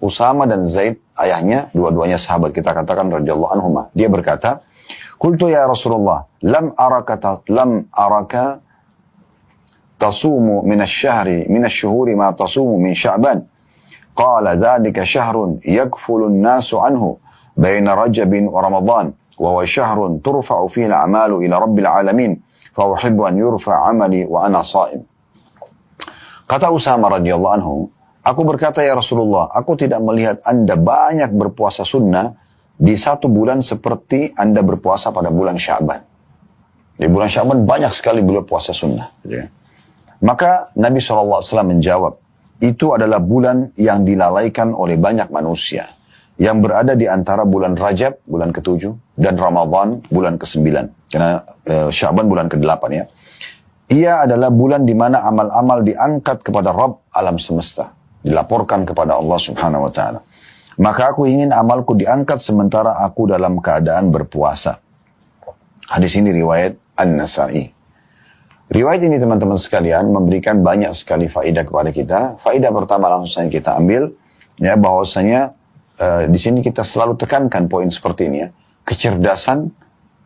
Usama dan Zaid, ayahnya, dua-duanya sahabat kita katakan radhiyallahu anhuma. Dia berkata, "Qultu ya Rasulullah, lam araka tasumu min asy-syuhuri ma tasumu min Sya'ban." Qala dzalika syahrun yakfulu an-nasu anhu baina Rajabin wa Ramadan, wa huwa syahrun turfa'u fihi al-a'malu ila Rabbil alamin, fa uhibbu an yurfa 'amali wa ana sha'im. Kata Usama radhiyallahu anhu, aku berkata ya Rasulullah, aku tidak melihat Anda banyak berpuasa sunnah di satu bulan seperti Anda berpuasa pada bulan Sya'ban. Di bulan Sya'ban banyak sekali beliau puasa sunnah. Maka Nabi SAW menjawab, itu adalah bulan yang dilalaikan oleh banyak manusia, yang berada di antara bulan Rajab, bulan ke-7, dan Ramadan, bulan ke-9. Karena Sya'ban bulan ke-8 ya. Ia adalah bulan di mana amal-amal diangkat kepada Rabb alam semesta, dilaporkan kepada Allah Subhanahu wa taala. Maka aku ingin amalku diangkat sementara aku dalam keadaan berpuasa. Hadis ini riwayat An-Nasa'i. Riwayat ini teman-teman sekalian memberikan banyak sekali faedah kepada kita. Faedah pertama langsung saja kita ambil, ya, bahwasanya di sini kita selalu tekankan poin seperti ini ya, kecerdasan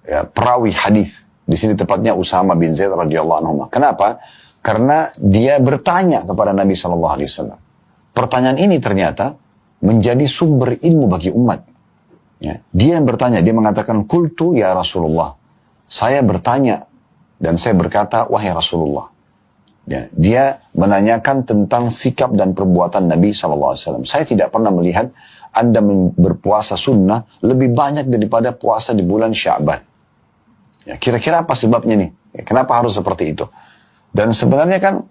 ya, perawi hadis. Di sini tepatnya Usama bin Zaid radhiyallahu anhu. Kenapa? Karena dia bertanya kepada Nabi SAW. Pertanyaan ini ternyata menjadi sumber ilmu bagi umat. Ya. Dia yang bertanya, dia mengatakan, "Qultu ya Rasulullah." Saya bertanya dan saya berkata, "Wahai Rasulullah." Ya. Dia menanyakan tentang sikap dan perbuatan Nabi SAW. Saya tidak pernah melihat Anda berpuasa sunnah lebih banyak daripada puasa di bulan Sya'ban. Ya, kira-kira apa sebabnya nih? Ya, kenapa harus seperti itu? Dan sebenarnya kan,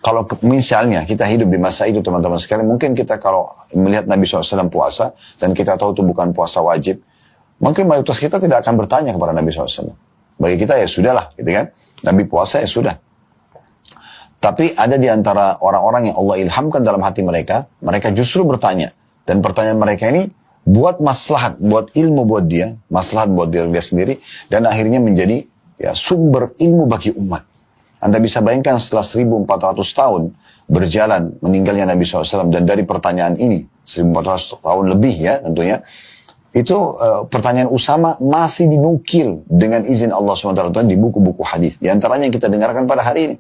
kalau misalnya kita hidup di masa itu teman-teman sekalian, mungkin kita kalau melihat Nabi SAW puasa, dan kita tahu itu bukan puasa wajib, mungkin mayoritas kita tidak akan bertanya kepada Nabi SAW. Bagi kita ya sudahlah, gitu kan? Nabi puasa ya sudah. Tapi ada di antara orang-orang yang Allah ilhamkan dalam hati mereka, mereka justru bertanya. Dan pertanyaan mereka ini buat maslahat, buat ilmu buat dia, maslahat buat diri dia sendiri, dan akhirnya menjadi ya, sumber ilmu bagi umat. Anda bisa bayangkan setelah 1400 tahun berjalan meninggalnya Nabi SAW, dan dari pertanyaan ini, 1400 tahun lebih ya tentunya, itu pertanyaan Usama masih dinukil dengan izin Allah SWT di buku-buku hadis. Di antaranya yang kita dengarkan pada hari ini.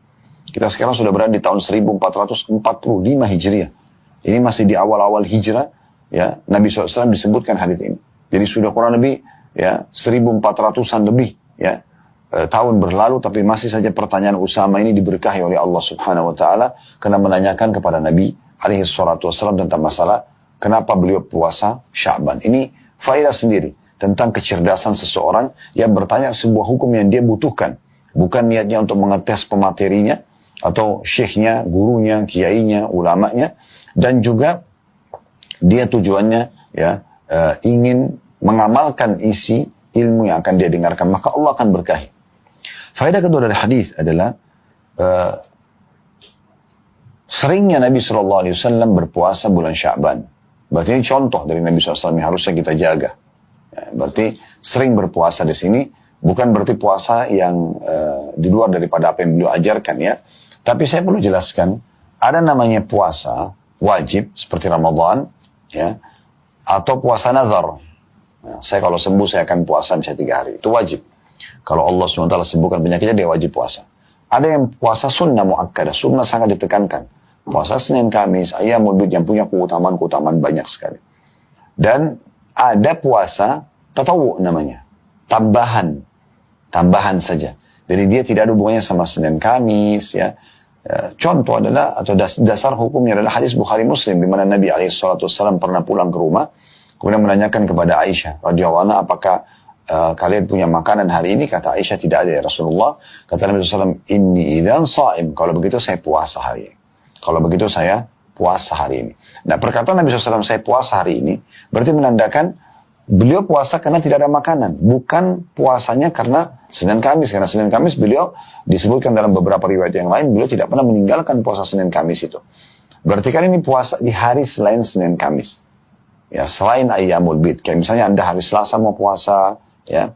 Kita sekarang sudah berada di tahun 1445 Hijriah. Ini masih di awal-awal hijrah. Ya, Nabi SAW disebutkan hadis ini. Jadi sudah kurang lebih ya 1400-an lebih ya tahun berlalu, tapi masih saja pertanyaan Usama ini diberkahi oleh Allah Subhanahu wa taala karena menanyakan kepada Nabi alaihi salatu wasallam tentang masalah kenapa beliau puasa Sya'ban. Ini faedah sendiri tentang kecerdasan seseorang yang bertanya sebuah hukum yang dia butuhkan, bukan niatnya untuk mengetes pematerinya atau syekhnya, gurunya, kiainya, ulamanya, dan juga dia tujuannya ya ingin mengamalkan isi ilmu yang akan dia dengarkan, maka Allah akan berkahi. Faedah kedua dari hadis adalah seringnya Nabi SAW berpuasa bulan Sya'ban. Berarti ini contoh dari Nabi SAW yang harusnya kita jaga. Ya, berarti sering berpuasa di sini bukan berarti puasa yang di luar daripada apa yang beliau ajarkan ya. Tapi saya perlu jelaskan, ada namanya puasa wajib seperti Ramadan. Ya, atau puasa nazar. Nah, saya kalau sembuh saya akan puasa misalnya 3 hari. Itu wajib. Kalau Allah SWT sembuhkan penyakitnya, dia wajib puasa. Ada yang puasa sunnah muakkadah. Sunnah sangat ditekankan. Puasa Senin, Kamis, Ayyamul Bid yang punya keutamaan banyak sekali. Dan ada puasa tatawu namanya. Tambahan saja. Jadi dia tidak ada hubungannya sama Senin, Kamis, ya. Contoh adalah atau dasar hukumnya adalah hadis Bukhari Muslim di mana Nabi SAW pernah pulang ke rumah kemudian menanyakan kepada Aisyah radhiyallahu anha, apakah kalian punya makanan hari ini? Kata Aisyah, tidak ada ya Rasulullah. Kata Nabi SAW, inni idzan shaim, kalau begitu saya puasa hari ini. Kalau begitu saya puasa hari ini. Nah, perkataan Nabi SAW saya puasa hari ini berarti menandakan beliau puasa karena tidak ada makanan, bukan puasanya karena Senin Kamis. Karena Senin Kamis beliau disebutkan dalam beberapa riwayat yang lain, beliau tidak pernah meninggalkan puasa Senin Kamis itu. Berarti kan ini puasa di hari selain Senin Kamis. Ya, selain Ayyamul Bid. Kayak misalnya Anda hari Selasa mau puasa, ya,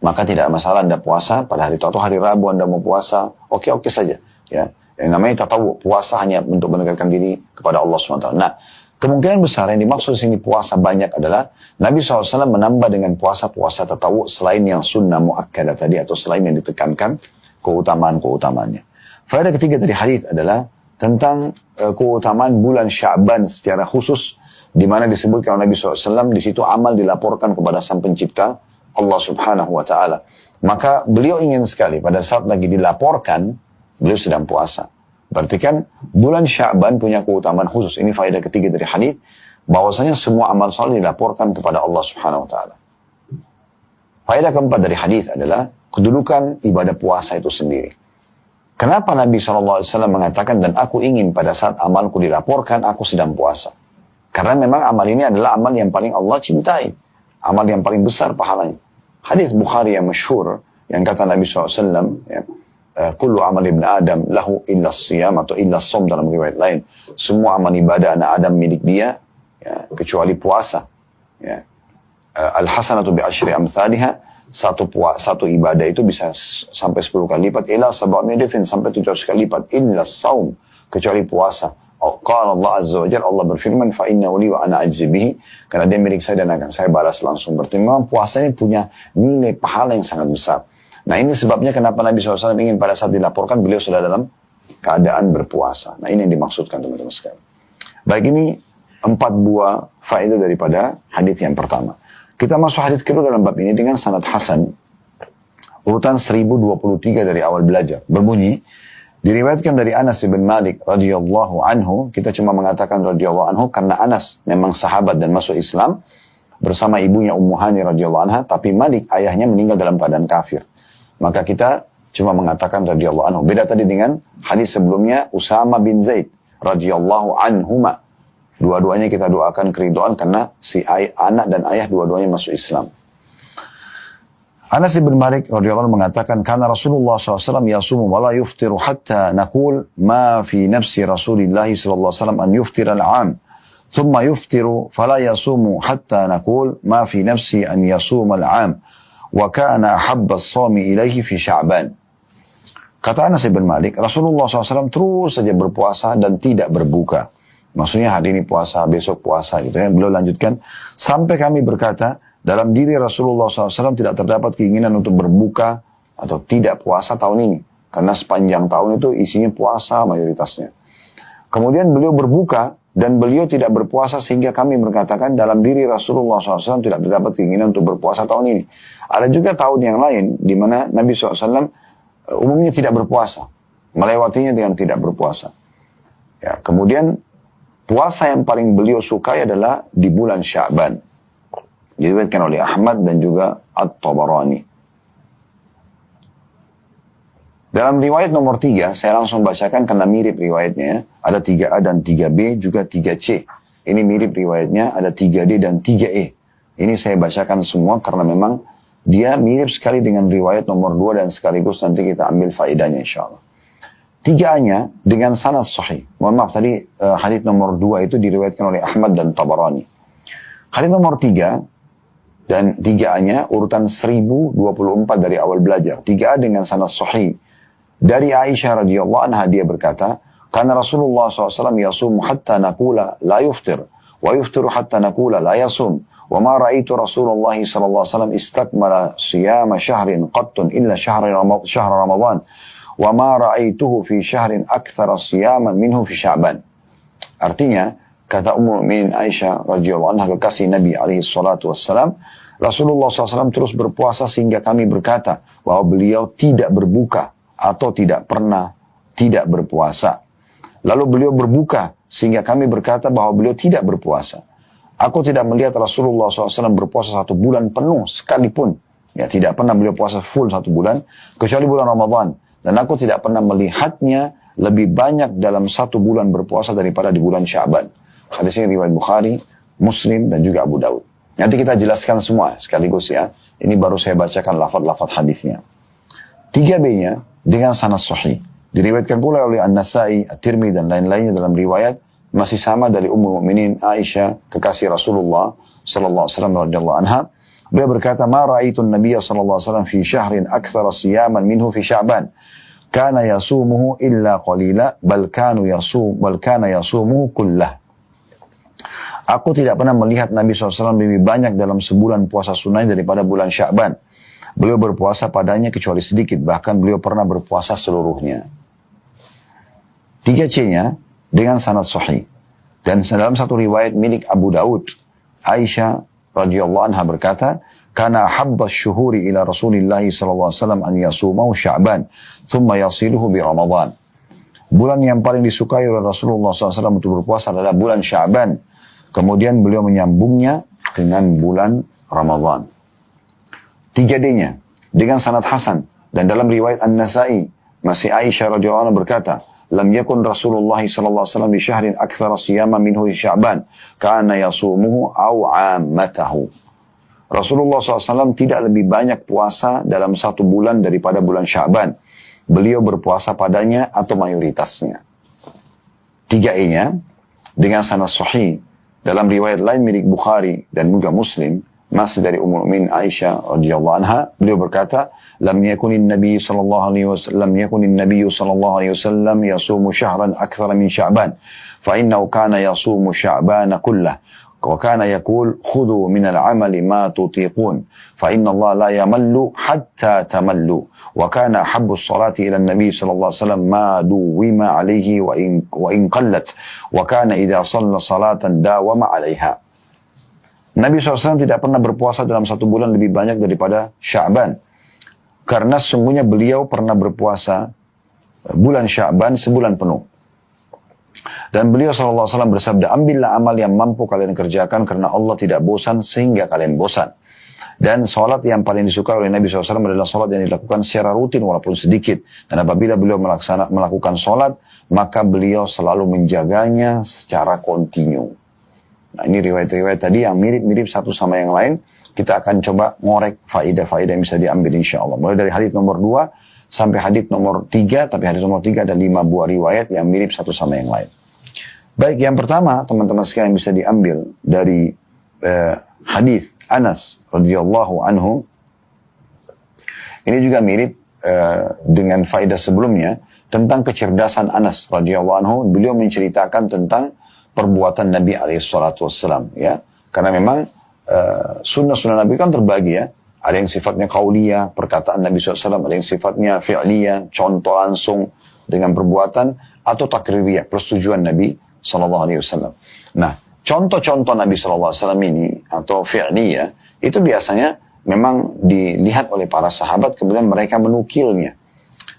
maka tidak ada masalah Anda puasa pada hari itu. Atau hari Rabu Anda mau puasa, oke saja. Ya, yang namanya tatawu, puasa hanya untuk mendekatkan diri kepada Allah SWT. Nah, Kemungkinan besar yang dimaksud sini puasa banyak adalah Nabi SAW menambah dengan puasa-puasa tatawu selain yang sunnah muakkadah tadi atau selain yang ditekankan keutamaan-keutamaannya. Faedah ketiga dari hadis adalah tentang keutamaan bulan Sya'ban secara khusus di mana disebutkan oleh Nabi SAW di situ amal dilaporkan kepada Sang Pencipta Allah Subhanahu wa taala. Maka beliau ingin sekali pada saat lagi dilaporkan beliau sedang puasa. Berarti kan bulan Sya'ban punya keutamaan khusus. Ini faedah ketiga dari hadis bahwasanya semua amal saleh dilaporkan kepada Allah Subhanahu wa taala. Faedah keempat dari hadis adalah kedudukan ibadah puasa itu sendiri. Kenapa Nabi SAW mengatakan dan aku ingin pada saat amalku dilaporkan aku sedang puasa. Karena memang amal ini adalah amal yang paling Allah cintai. Amal yang paling besar pahalanya. Hadis Bukhari yang masyhur yang kata Nabi SAW, ya, kullu amal ibn Adam lahu illa siyam atau illa som dalam riwayat lain. Semua amal ibadah anak Adam milik dia, ya, kecuali puasa. Ya. Al-hasanatu bi asyri amthaliha, satu ibadah itu bisa sampai 10 kali lipat, ila sab'ami'a dhifin, sampai 700 kali lipat, illa saum, kecuali puasa. Qala Allah Azza wa Jalla, Allah berfirman, fa innahu li wa ana ajzi bihi, karena dia milik saya dan akan saya balas langsung. Berarti memang puasa ini punya nilai pahala yang sangat besar. Nah ini sebabnya kenapa Nabi SAW ingin pada saat dilaporkan beliau sudah dalam keadaan berpuasa. Nah ini yang dimaksudkan teman-teman sekalian. Baik, ini 4 buah faedah daripada hadis yang pertama. Kita masuk hadis kedua dalam bab ini dengan sanad hasan. Urutan 1023 dari awal belajar. Berbunyi, diriwayatkan dari Anas bin Malik radhiyallahu anhu. Kita cuma mengatakan radhiyallahu anhu karena Anas memang sahabat dan masuk Islam bersama ibunya Ummu Hani radhiyallahu anha, tapi Malik ayahnya meninggal dalam keadaan kafir. Maka kita cuma mengatakan radhiyallahu anhu. Beda tadi dengan hadis sebelumnya Usama bin Zaid radhiyallahu anhuma. Dua-duanya kita doakan keridhaan karena si anak dan ayah dua-duanya masuk Islam. Anas bin Malik radhiyallahu anhu mengatakan, "Kana Rasulullah SAW yasumu wa la yuftiru hatta naqul ma fi nafsi Rasulillah sallallahu alaihi wasallam an yuftira al-'am, thumma yuftiru fala yasumu hatta naqul ma fi nafsi an yasuma al-'am, wa kana ahabba as-sawmi ilaihi fi Sya'ban." Kata Anas bin Malik, Rasulullah SAW terus saja berpuasa dan tidak berbuka. Maksudnya hari ini puasa, besok puasa gitu ya. Beliau lanjutkan, sampai kami berkata, dalam diri Rasulullah SAW tidak terdapat keinginan untuk berbuka atau tidak puasa tahun ini. Karena sepanjang tahun itu isinya puasa mayoritasnya. Kemudian beliau berbuka dan beliau tidak berpuasa sehingga kami berkatakan dalam diri Rasulullah SAW tidak terdapat keinginan untuk berpuasa tahun ini. Ada juga tahun yang lain di mana Nabi SAW umumnya tidak berpuasa. Melewatinya dengan tidak berpuasa. Ya, kemudian puasa yang paling beliau sukai adalah di bulan Sya'ban. Diriwayatkan oleh Ahmad dan juga At-Tabarani. Dalam riwayat nomor 3, saya langsung bacakan karena mirip riwayatnya. Ada 3A dan 3B, juga 3C. Ini mirip riwayatnya, ada 3D dan 3E. Ini saya bacakan semua karena memang dia mirip sekali dengan riwayat nomor 2 dan sekaligus nanti kita ambil faedahnya insyaAllah. 3A-nya dengan sanad sahih. Mohon maaf tadi hadis nomor 2 itu diriwayatkan oleh Ahmad dan Tabarani. Hadis nomor 3 dan 3A-nya urutan 1024 dari awal belajar. 3A dengan sanad sahih. Dari Aisyah radhiyallahu anha dia berkata, "Kana Rasulullah SAW yasum hatta naqula la yuftir, wa yuftiru hatta naqula la yasum, wa ma ra'aitu Rasulullah sallallahu alaihi wasallam istakmala siyama syahrin qattun illa syahra Ramadan, wa ma ra'aituhu fi syahrin aktsara siyaman minhu fi Sya'ban." Artinya, kata Ummul Mukminin Aisyah radhiyallahu anha kekasih Nabi alaihi salatu wassalam, Rasulullah SAW terus berpuasa sehingga kami berkata bahwa beliau tidak berbuka atau tidak pernah tidak berpuasa. Lalu beliau berbuka sehingga kami berkata bahwa beliau tidak berpuasa. Aku tidak melihat Rasulullah SAW berpuasa 1 bulan penuh sekalipun. Ya, tidak pernah beliau puasa full 1 bulan, kecuali bulan Ramadan. Dan aku tidak pernah melihatnya lebih banyak dalam 1 bulan berpuasa daripada di bulan Sya'ban. Hadis ini riwayat Bukhari, Muslim, dan juga Abu Daud. Nanti kita jelaskan semua sekaligus ya. Ini baru saya bacakan lafaz-lafaz hadisnya. 3B-nya dengan sanad sahih. Diriwayatkan pula oleh An-Nasai, At-Tirmidzi dan lain-lainnya dalam riwayat masih sama dari Ummul Mukminin Aisyah, kekasih Rasulullah sallallahu alaihi wasallam radhiyallahu anha. Beliau berkata, "Ma ra'aitu an-nabiy sallallahu alaihi wasallam fi syahrin aktsara siyaman minhu fi Sya'ban. Kana yasumuhu illa qalila, bal kana yasumuhu kullah." Aku tidak pernah melihat Nabi SAW lebih banyak dalam sebulan puasa sunnah daripada bulan Sya'ban. Beliau berpuasa padanya kecuali sedikit, bahkan beliau pernah berpuasa seluruhnya. 3C-nya dengan sanad sahih. Dan dalam satu riwayat milik Abu Daud, Aisyah radhiyallahu anha berkata, "Kana habbas syuhuri ila Rasulillah sallallahu alaihi wasallam an yasumahu Sya'ban, thumma yasiluhu bi Ramadan." Bulan yang paling disukai oleh Rasulullah SAW untuk berpuasa adalah bulan Sya'ban. Kemudian beliau menyambungnya dengan bulan Ramadan. 3D-nya dengan sanad hasan. Dan dalam riwayat An-Nasai, masih Aisyah radhiyallahu anha berkata, "Lam yakun Rasulullah sallallahu alaihi wasallam di syahrin aktsara siyama minhu di Sya'ban, kana yasumuhu aw 'ammatahu." Rasulullah SAW tidak lebih banyak puasa dalam satu bulan daripada bulan Sya'ban. Beliau berpuasa padanya atau mayoritasnya. 3E-nya dengan sanad sahih. Dalam riwayat lain milik Bukhari dan juga Muslim, masih dari Ummul Mukminin Aisyah radhiyallahu anha, beliau berkata, "Lam yakunin Nabi sallallahu alaihi wasallam yasumu syahran aktsara min Sya'ban, fa innahu kana yasumu Sya'ban kullah, wa kana yaqul khudhu min al-'amali ma tutiqun, fa inna Allah la yamallu hatta tamallu, wa kana habbu as-salati ila an-nabi sallallahu alaihi wasallam ma duwima alaihi wa in qallat, wa kana idza shalla salatan dawama 'alaiha." Nabi SAW tidak pernah berpuasa dalam satu bulan lebih banyak daripada Sya'ban. Karena sesungguhnya beliau pernah berpuasa bulan Sya'ban sebulan penuh. Dan beliau SAW bersabda, "Ambillah amal yang mampu kalian kerjakan karena Allah tidak bosan sehingga kalian bosan." Dan sholat yang paling disukai oleh Nabi SAW adalah sholat yang dilakukan secara rutin walaupun sedikit. Dan apabila beliau melakukan sholat, maka beliau selalu menjaganya secara kontinu. Nah, ini riwayat-riwayat tadi yang mirip-mirip satu sama yang lain. Kita akan coba ngorek faidah-faidah yang bisa diambil insya Allah. Mulai dari hadits nomor 2 sampai hadits nomor 3. Tapi hadits nomor 3 ada 5 buah riwayat yang mirip satu sama yang lain. Baik, yang pertama teman-teman sekalian bisa diambil dari hadits Anas radhiyallahu anhu. Ini juga mirip dengan faidah sebelumnya tentang kecerdasan Anas radhiyallahu anhu. Beliau menceritakan tentang perbuatan Nabi SAW, ya. Karena memang sunnah-sunnah Nabi kan terbagi, ya. Ada yang sifatnya qauliyah, perkataan Nabi SAW, ada yang sifatnya fi'liyah, contoh langsung dengan perbuatan, atau takririyah, persetujuan Nabi SAW. Nah, contoh-contoh Nabi SAW ini, atau fi'liyah, itu biasanya memang dilihat oleh para sahabat, kemudian mereka menukilnya.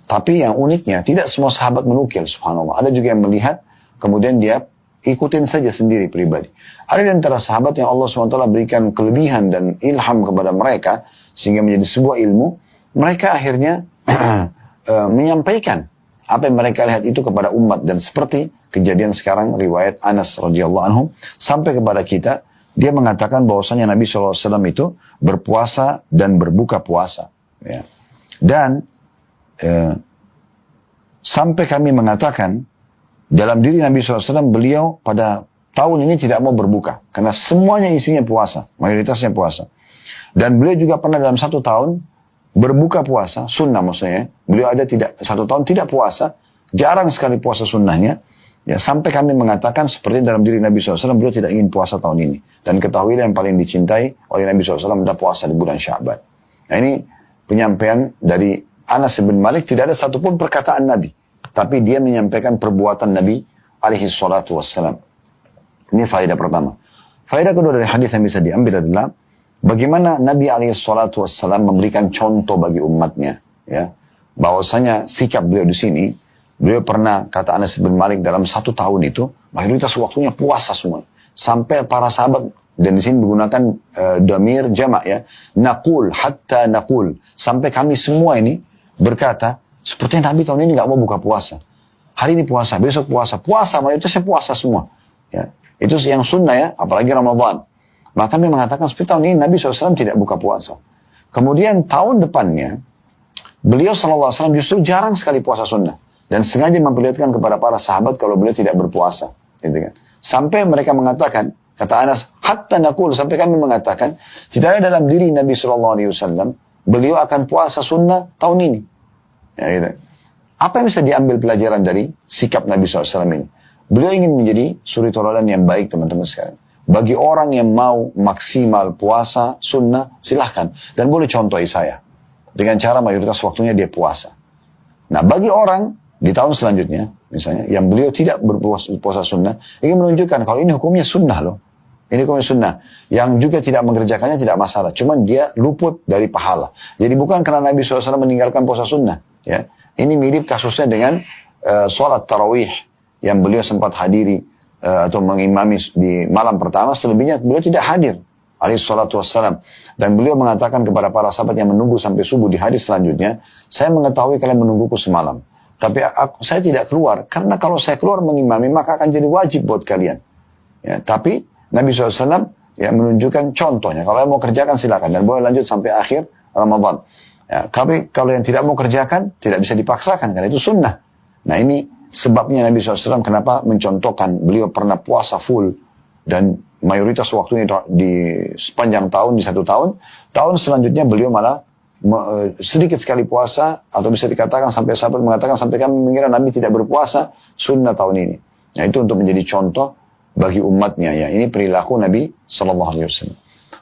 Tapi yang uniknya, tidak semua sahabat menukil, subhanallah. Ada juga yang melihat, kemudian dia ikutin saja sendiri pribadi. Ada di antara sahabat yang Allah SWT berikan kelebihan dan ilham kepada mereka, sehingga menjadi sebuah ilmu, mereka akhirnya menyampaikan apa yang mereka lihat itu kepada umat. Dan seperti kejadian sekarang, riwayat Anas radhiyallahu anhu, sampai kepada kita, dia mengatakan bahwasanya Nabi SAW itu berpuasa dan berbuka puasa. Ya. Dan sampai kami mengatakan, dalam diri Nabi SAW, beliau pada tahun ini tidak mau berbuka. Karena semuanya isinya puasa. Mayoritasnya puasa. Dan beliau juga pernah dalam satu tahun berbuka puasa. Sunnah maksudnya. Beliau ada satu tahun tidak puasa. Jarang sekali puasa sunnahnya. Ya, sampai kami mengatakan seperti dalam diri Nabi SAW, beliau tidak ingin puasa tahun ini. Dan ketahuilah yang paling dicintai oleh Nabi SAW adalah puasa di bulan Sya'ban. Nah, ini penyampaian dari Anas bin Malik. Tidak ada satupun perkataan Nabi. Tapi dia menyampaikan perbuatan Nabi alaihi salatu wassalam. Ini faedah pertama. Faedah kedua dari hadis yang bisa diambil adalah bagaimana Nabi alaihi salatu wassalam memberikan contoh bagi umatnya. Ya, bahwasanya sikap beliau di sini, beliau pernah, kata Anas bin Malik, dalam satu tahun itu mayoritas waktunya puasa semua. Sampai para sahabat, dan di sini menggunakan damir jamak, ya, naqul hatta naqul, sampai kami semua ini berkata, sepertinya Nabi tahun ini nggak mau buka puasa. Hari ini puasa, besok puasa. Puasa, mayoritasnya puasa semua. Ya. Itu yang sunnah, ya, apalagi Ramadan. Maka kami mengatakan seperti tahun ini Nabi SAW tidak buka puasa. Kemudian tahun depannya, beliau SAW justru jarang sekali puasa sunnah. Dan sengaja memperlihatkan kepada para sahabat kalau beliau tidak berpuasa. Gitu kan. Sampai mereka mengatakan, kata Anas, hatta naqul, sampai kami mengatakan, tidak ada dalam diri Nabi SAW, beliau akan puasa sunnah tahun ini. Ya, gitu. Apa yang bisa diambil pelajaran dari sikap Nabi SAW ini? Beliau ingin menjadi suri tauladan yang baik, teman-teman sekalian. Bagi orang yang mau maksimal puasa sunnah, silahkan. Dan boleh contohi saya. Dengan cara mayoritas waktunya dia puasa. Nah, bagi orang di tahun selanjutnya, misalnya, yang beliau tidak berpuasa sunnah, ingin menunjukkan kalau ini hukumnya sunnah loh. Ini hukumnya sunnah. Yang juga tidak mengerjakannya tidak masalah. Cuman dia luput dari pahala. Jadi bukan karena Nabi SAW meninggalkan puasa sunnah. Ya. Ini mirip kasusnya dengan sholat tarawih yang beliau sempat hadiri atau mengimami di malam pertama, selebihnya beliau tidak hadir alaihi salatu wassalam. Dan beliau mengatakan kepada para sahabat yang menunggu sampai subuh di hadis selanjutnya, saya mengetahui kalian menungguku semalam, tapi saya tidak keluar, karena kalau saya keluar mengimami maka akan jadi wajib buat kalian. Ya, tapi Nabi SAW ya, menunjukkan contohnya, kalau yang mau kerjakan silakan, dan boleh lanjut sampai akhir Ramadan. Ya, tapi kalau yang tidak mau kerjakan, tidak bisa dipaksakan, karena itu sunnah. Nah, ini sebabnya Nabi SAW kenapa mencontohkan beliau pernah puasa full dan mayoritas waktunya di sepanjang tahun, di 1 tahun. Tahun selanjutnya beliau malah sedikit sekali puasa, atau bisa dikatakan sampai sahabat mengatakan sampai kami mengira Nabi tidak berpuasa sunnah tahun ini. Nah, itu untuk menjadi contoh bagi umatnya. Ya, ini perilaku Nabi SAW.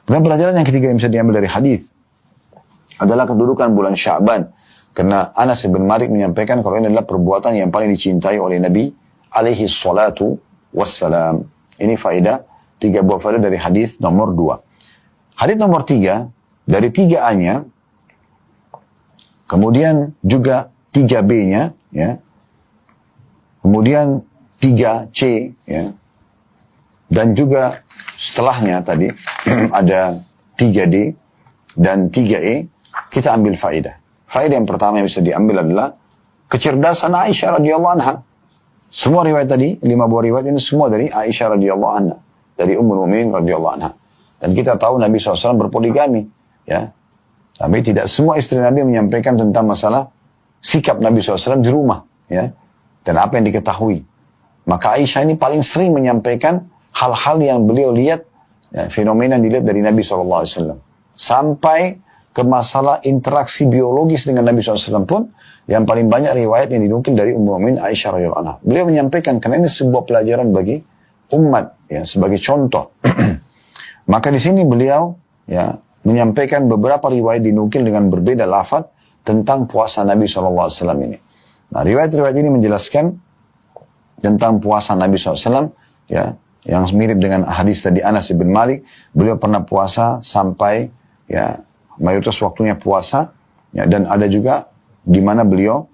Kemudian pelajaran yang ketiga yang bisa diambil dari hadis adalah kedudukan bulan Sya'ban. Karena Anas bin Malik menyampaikan kalau ini adalah perbuatan yang paling dicintai oleh Nabi alaihi salatu wassalam. Ini faedah, 3 buah faedah dari hadis nomor 2. Hadis nomor 3, dari 3A-nya, kemudian juga 3B-nya, ya, kemudian 3C, ya, dan juga setelahnya tadi ada 3D dan 3E, kita ambil faedah. Faedah yang pertama yang bisa diambil adalah kecerdasan Aisyah radhiyallahu anha. Semua riwayat tadi, 5 buah riwayat ini semua dari Aisyah radhiyallahu anha, dari Ummul Mukminin radhiyallahu anha. Dan kita tahu Nabi SAW berpoligami, ya. Tapi tidak semua istri Nabi menyampaikan tentang masalah sikap Nabi SAW di rumah, ya, dan apa yang diketahui. Maka Aisyah ini paling sering menyampaikan hal-hal yang beliau lihat, ya, fenomena yang dilihat dari Nabi SAW. Sampai ke masalah interaksi biologis dengan Nabi SAW pun, yang paling banyak riwayat yang dinukil dari Ummul Mukminin Aisyah radhiyallahu anha. Beliau menyampaikan karena ini sebuah pelajaran bagi umat, ya, sebagai contoh. Maka di sini beliau, ya, menyampaikan beberapa riwayat dinukil dengan berbeda lafaz tentang puasa Nabi SAW ini. Nah, riwayat-riwayat ini menjelaskan tentang puasa Nabi SAW, ya, yang mirip dengan hadis tadi Anas bin Malik. Beliau pernah puasa sampai, ya, mayoritas waktunya puasa, ya, dan ada juga di mana beliau,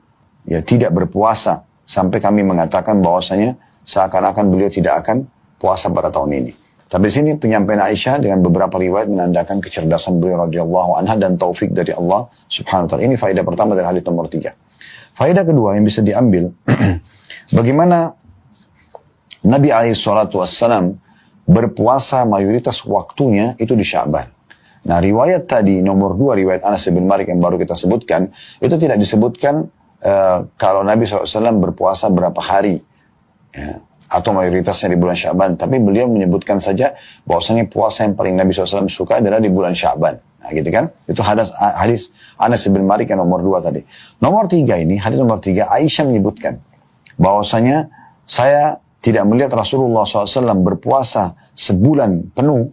ya, tidak berpuasa sampai kami mengatakan bahwasanya seakan-akan beliau tidak akan puasa pada tahun ini. Tapi di sini penyampaian Aisyah dengan beberapa riwayat menandakan kecerdasan beliau radhiyallahu anha dan taufik dari Allah Subhanahu wa taala. Ini faedah pertama dari hadis nomor 3. Faedah kedua yang bisa diambil bagaimana Nabi alaihi salatu wassalam berpuasa mayoritas waktunya itu di Sya'ban. Nah, riwayat tadi nomor 2, riwayat Anas bin Malik yang baru kita sebutkan, itu tidak disebutkan kalau Nabi SAW berpuasa berapa hari, ya, atau mayoritasnya di bulan Sya'ban. Tapi beliau menyebutkan saja bahwasanya puasa yang paling Nabi SAW suka adalah di bulan Sya'ban. Nah, gitu kan? Itu hadis Anas bin Malik yang nomor 2 tadi. Nomor 3 ini, hadis nomor 3, Aisyah menyebutkan bahwasanya saya tidak melihat Rasulullah SAW berpuasa sebulan penuh,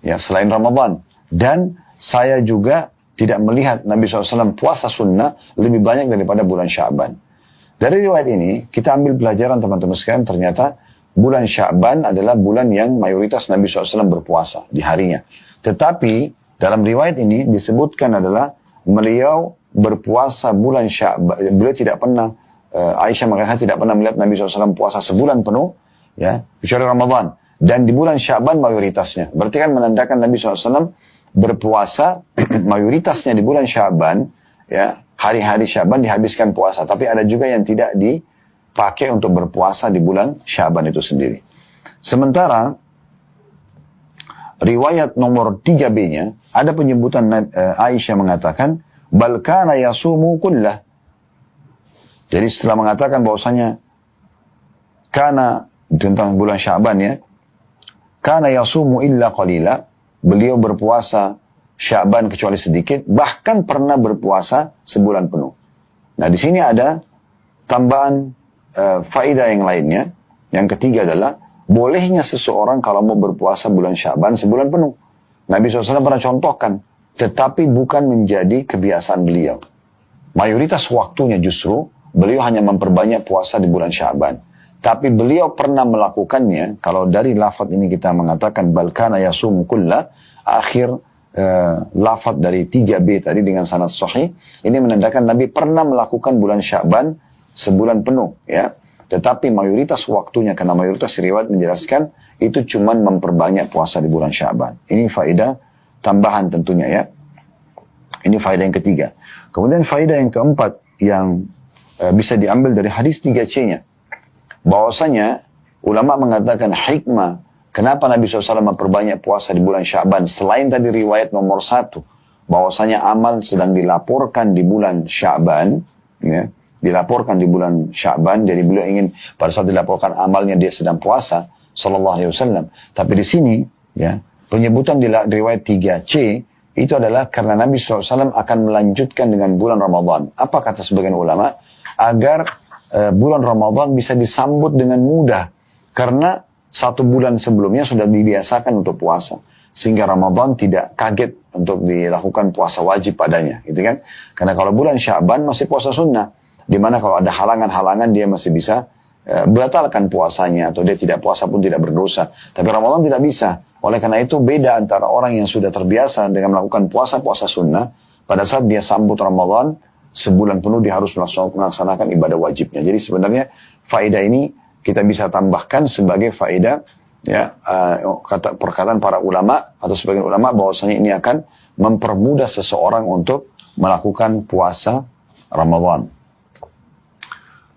ya, selain Ramadan. Dan saya juga tidak melihat Nabi SAW puasa sunnah lebih banyak daripada bulan Sya'ban. Dari riwayat ini, kita ambil pelajaran teman-teman sekalian, ternyata bulan Sya'ban adalah bulan yang mayoritas Nabi SAW berpuasa di harinya. Tetapi, dalam riwayat ini disebutkan adalah beliau berpuasa bulan Sya'ban. Beliau tidak pernah, Aisyah mengatakan tidak pernah melihat Nabi SAW puasa sebulan penuh, ya, kecuali Ramadan. Dan di bulan Sya'ban mayoritasnya. Berarti kan menandakan Nabi SAW berpuasa mayoritasnya di bulan Sya'ban, ya, hari-hari Sya'ban dihabiskan puasa. Tapi ada juga yang tidak dipakai untuk berpuasa di bulan Sya'ban itu sendiri. Sementara riwayat nomor 3B-nya ada penyebutan Aisyah mengatakan bal kana yasumu kullah. Jadi setelah mengatakan bahwasanya kana tentang bulan Sya'ban, ya, kana yasumu illa qalila, beliau berpuasa Sya'ban kecuali sedikit, bahkan pernah berpuasa sebulan penuh. Nah, di sini ada tambahan faedah yang lainnya. Yang ketiga adalah bolehnya seseorang kalau mau berpuasa bulan Sya'ban sebulan penuh. Nabi SAW pernah contohkan, tetapi bukan menjadi kebiasaan beliau. Mayoritas waktunya justru beliau hanya memperbanyak puasa di bulan Sya'ban. Tapi beliau pernah melakukannya, kalau dari lafaz ini kita mengatakan balkana yasum kulla, akhir lafaz dari 3B tadi dengan sanad sahih, ini menandakan Nabi pernah melakukan bulan Sya'ban sebulan penuh, ya. Tetapi mayoritas waktunya, karena mayoritas riwayat menjelaskan, itu cuma memperbanyak puasa di bulan Sya'ban. Ini faedah tambahan tentunya, ya. Ini faedah yang ketiga. Kemudian faedah yang keempat yang bisa diambil dari hadis 3C-nya. Bahwasanya ulama mengatakan hikmah kenapa Nabi SAW memperbanyak puasa di bulan Sya'ban selain tadi riwayat nomor 1 bahwasanya amal sedang dilaporkan di bulan Sya'ban, ya, dilaporkan di bulan Sya'ban, jadi beliau ingin pada saat dilaporkan amalnya dia sedang puasa sallallahu alaihi wasallam. Tapi di sini, ya, penyebutan di riwayat 3C itu adalah karena Nabi SAW akan melanjutkan dengan bulan Ramadan. Apa kata sebagian ulama? Agar bulan Ramadan bisa disambut dengan mudah. Karena 1 bulan sebelumnya sudah dibiasakan untuk puasa. Sehingga Ramadan tidak kaget untuk dilakukan puasa wajib padanya. Gitu kan? Karena kalau bulan Sya'ban masih puasa sunnah. Dimana kalau ada halangan-halangan dia masih bisa batalkan puasanya. Atau dia tidak puasa pun tidak berdosa. Tapi Ramadan tidak bisa. Oleh karena itu beda antara orang yang sudah terbiasa dengan melakukan puasa-puasa sunnah. Pada saat dia sambut Ramadan, sebulan penuh dia harus melaksanakan ibadah wajibnya. Jadi sebenarnya faedah ini kita bisa tambahkan sebagai faedah, ya, perkataan para ulama atau sebagian ulama bahwasanya ini akan mempermudah seseorang untuk melakukan puasa Ramadan.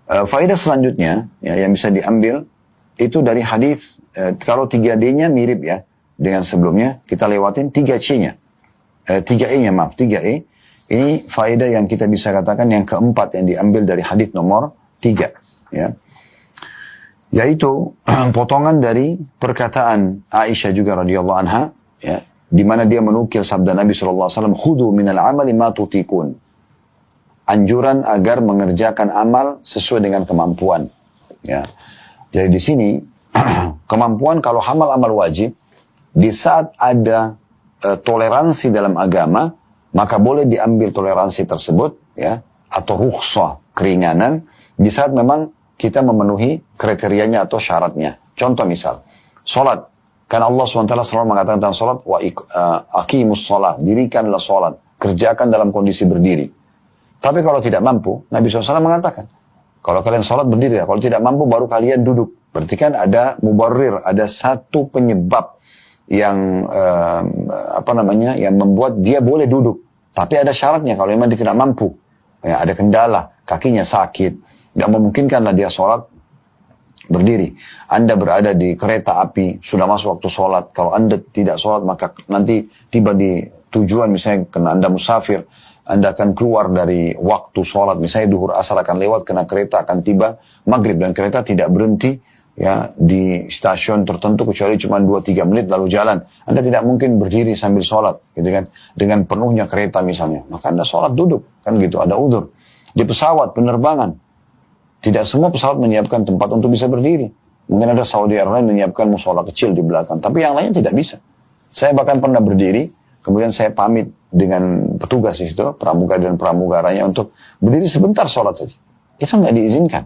Faedah selanjutnya, ya, yang bisa diambil itu dari hadis, kalau 3D-nya mirip, ya, dengan sebelumnya kita lewatin 3C-nya, 3E-nya, maaf, 3E. Ini faedah yang kita bisa katakan yang keempat yang diambil dari hadis nomor 3, ya. Yaitu potongan dari perkataan Aisyah juga radhiyallahu anha, ya, di mana dia menukil sabda Nabi sallallahu alaihi wasallam, "Khudhu minal amali ma tutikun." Anjuran agar mengerjakan amal sesuai dengan kemampuan, ya. Jadi di sini kemampuan kalau amal-amal wajib di saat ada toleransi dalam agama, maka boleh diambil toleransi tersebut, ya, atau rukhsah, keringanan, di saat memang kita memenuhi kriterianya atau syaratnya. Contoh misal, sholat. Kan Allah SWT selalu mengatakan tentang sholat, aqimus sholat, dirikanlah sholat, kerjakan dalam kondisi berdiri. Tapi kalau tidak mampu, Nabi SAW mengatakan, kalau kalian sholat berdiri, kalau tidak mampu baru kalian duduk. Berarti kan ada mubarrir, ada satu penyebab yang yang membuat dia boleh duduk. Tapi ada syaratnya kalau memang dia tidak mampu, ya, ada kendala, kakinya sakit, nggak memungkinkanlah dia sholat berdiri. Anda berada di kereta api, sudah masuk waktu sholat. Kalau Anda tidak sholat, maka nanti tiba di tujuan, misalnya karena Anda musafir, Anda akan keluar dari waktu sholat, misalnya duhur asar akan lewat, karena kereta akan tiba maghrib, dan kereta tidak berhenti, ya, di stasiun tertentu kecuali cuma 2-3 menit lalu jalan. Anda tidak mungkin berdiri sambil sholat, gitu kan, dengan penuhnya kereta misalnya. Maka Anda sholat duduk, kan gitu, ada udzur. Di pesawat, penerbangan, tidak semua pesawat menyiapkan tempat untuk bisa berdiri. Mungkin ada Saudi Airlines menyiapkan musola kecil di belakang, tapi yang lainnya tidak bisa. Saya bahkan pernah berdiri, kemudian saya pamit dengan petugas di situ, pramugari dan pramugaranya, untuk berdiri sebentar sholat saja. Itu nggak diizinkan.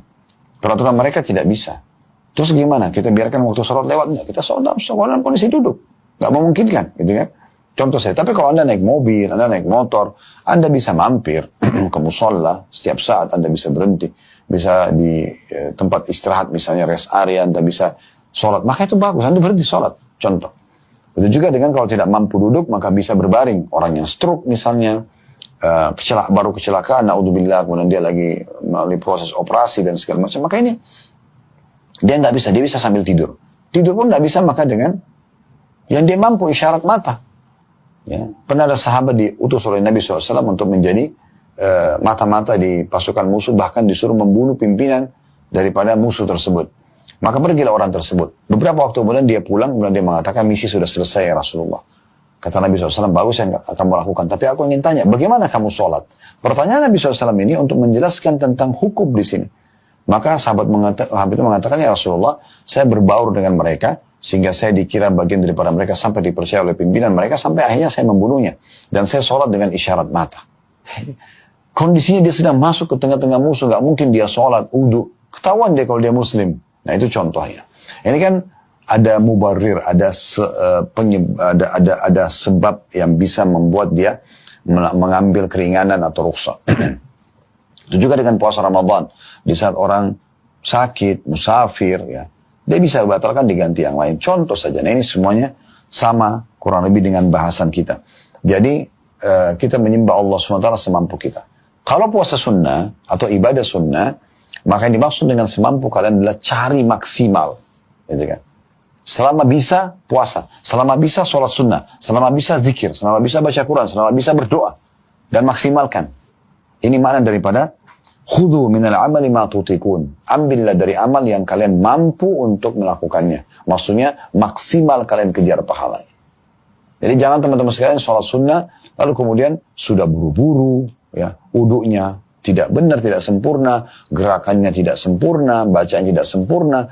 Peraturan mereka tidak bisa. Terus gimana? Kita biarkan waktu sholat lewat? Enggak, kita sholat dalam kondisi duduk. Nggak memungkinkan, gitu kan? Contoh saya. Tapi kalau Anda naik mobil, Anda naik motor, Anda bisa mampir ke musola setiap saat. Anda bisa berhenti, bisa di tempat istirahat, misalnya rest area, Anda bisa sholat. Maka itu bagus. Anda berhenti sholat. Contoh. Begitu juga dengan kalau tidak mampu duduk, maka bisa berbaring. Orang yang stroke misalnya, baru kecelakaan, naudzubillah, kemudian dia lagi melalui proses operasi dan segala macam. Maka ini dia nggak bisa, dia bisa sambil tidur. Tidur pun nggak bisa, maka dengan yang dia mampu, isyarat mata. Ya. Pernah ada sahabat diutus oleh Nabi SAW untuk menjadi mata-mata di pasukan musuh, bahkan disuruh membunuh pimpinan daripada musuh tersebut. Maka pergilah orang tersebut. Beberapa waktu kemudian dia pulang, kemudian dia mengatakan, misi sudah selesai ya Rasulullah. Kata Nabi SAW, bagus yang kamu lakukan. Tapi aku ingin tanya, bagaimana kamu sholat? Pertanyaan Nabi SAW ini untuk menjelaskan tentang hukum di sini. Maka sahabat itu mengatakan, ya Rasulullah, saya berbaur dengan mereka, sehingga saya dikira bagian daripada mereka sampai dipercaya oleh pimpinan mereka, sampai akhirnya saya membunuhnya. Dan saya sholat dengan isyarat mata. Kondisinya dia sedang masuk ke tengah-tengah musuh, gak mungkin dia sholat, udhu. Ketahuan dia kalau dia muslim. Nah itu contohnya. Ini kan ada mubarir, ada sebab yang bisa membuat dia mengambil keringanan atau rukhsah. Itu juga dengan puasa Ramadan. Di saat orang sakit, musafir, ya, dia bisa batalkan diganti yang lain. Contoh saja. Nah ini semuanya sama kurang lebih dengan bahasan kita. Jadi kita menyembah Allah SWT semampu kita. Kalau puasa sunnah atau ibadah sunnah, maka yang dimaksud dengan semampu kalian adalah cari maksimal. Gitu kan? Selama bisa puasa, selama bisa sholat sunnah, selama bisa zikir, selama bisa baca Quran, selama bisa berdoa. Dan maksimalkan. Ini makna daripada khudhu minal amali ma tutikun. Ambillah dari amal yang kalian mampu untuk melakukannya. Maksudnya maksimal kalian kejar pahala. Jadi jangan teman-teman sekalian sholat sunnah, lalu kemudian sudah buru-buru, ya, wudunya tidak benar, tidak sempurna, gerakannya tidak sempurna, bacaan tidak sempurna.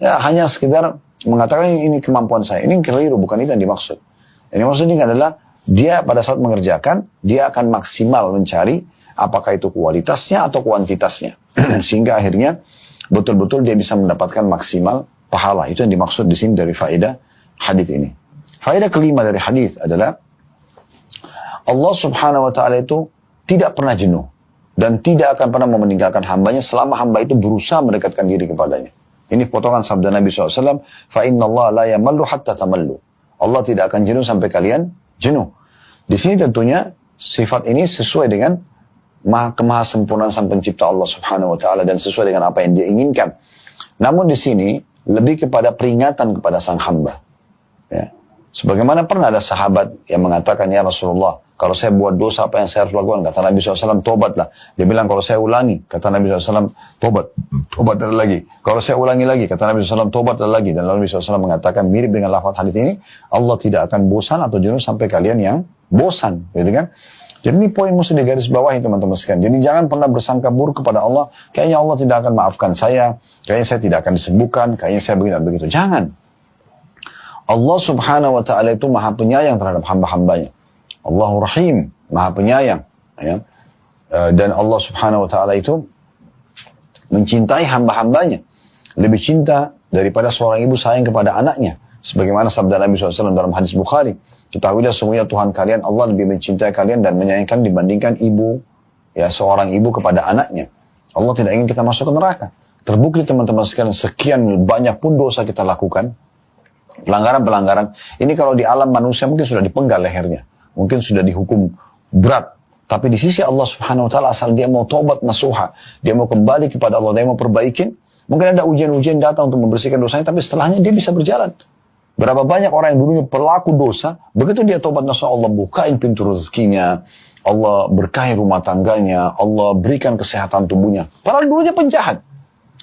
Ya hanya sekedar mengatakan ini kemampuan saya. Ini keliru, bukan itu yang dimaksud. Ini maksudnya adalah dia pada saat mengerjakan, dia akan maksimal mencari apakah itu kualitasnya atau kuantitasnya. Sehingga akhirnya betul-betul dia bisa mendapatkan maksimal pahala. Itu yang dimaksud di sini dari faedah hadis ini. Faedah kelima dari hadis adalah Allah Subhanahu wa taala itu tidak pernah jenuh dan tidak akan pernah meninggalkan hambanya selama hamba itu berusaha mendekatkan diri kepadanya. Ini potongan sabda Nabi SAW. فَإِنَّ اللَّهَ لَا يَمَلُّ حَتَّى تَمَلُّ. Allah tidak akan jenuh sampai kalian jenuh. Di sini tentunya sifat ini sesuai dengan kemahasempurnaan sang pencipta Allah Subhanahu wa taala dan sesuai dengan apa yang dia inginkan. Namun di sini lebih kepada peringatan kepada sang hamba. Ya. Sebagaimana pernah ada sahabat yang mengatakan, ya Rasulullah, kalau saya buat dosa apa yang saya harus lakukan? Kata Nabi SAW, tobatlah. Dia bilang, kalau saya ulangi, kata Nabi SAW, tobat lagi. Kalau saya ulangi lagi, kata Nabi SAW, tobat lagi. Dan lalu Nabi SAW mengatakan, mirip dengan lafaz hadis ini, Allah tidak akan bosan atau jenuh sampai kalian yang bosan. Gitu kan? Jadi ini poin mesti digaris bawahi teman-teman sekalian. Jadi jangan pernah bersangka buruk kepada Allah, kayaknya Allah tidak akan maafkan saya, kayaknya saya tidak akan disembuhkan, kayaknya saya begitu. Jangan. Allah Subhanahu wa ta'ala itu maha penyayang terhadap hamba-hambanya. Allahu Rahim, maha penyayang. Ya. Dan Allah Subhanahu wa ta'ala itu mencintai hamba-hambanya. Lebih cinta daripada seorang ibu sayang kepada anaknya. Sebagaimana sabda Nabi SAW dalam hadis Bukhari. Ketahuilah semuanya Tuhan kalian, Allah lebih mencintai kalian dan menyayangkan dibandingkan ibu, ya seorang ibu kepada anaknya. Allah tidak ingin kita masuk ke neraka. Terbukti teman-teman sekalian, sekian banyak pun dosa kita lakukan. Pelanggaran-pelanggaran. Ini kalau di alam manusia mungkin sudah dipenggal lehernya. Mungkin sudah dihukum berat. Tapi di sisi Allah Subhanahu wa ta'ala, asal dia mau tobat nasuha, dia mau kembali kepada Allah, dia mau perbaikin, mungkin ada ujian-ujian datang untuk membersihkan dosanya, tapi setelahnya dia bisa berjalan. Berapa banyak orang yang dulunya pelaku dosa, begitu dia tobat nasuha, Allah bukain pintu rezekinya, Allah berkahi rumah tangganya, Allah berikan kesehatan tubuhnya. Padahal dulunya penjahat.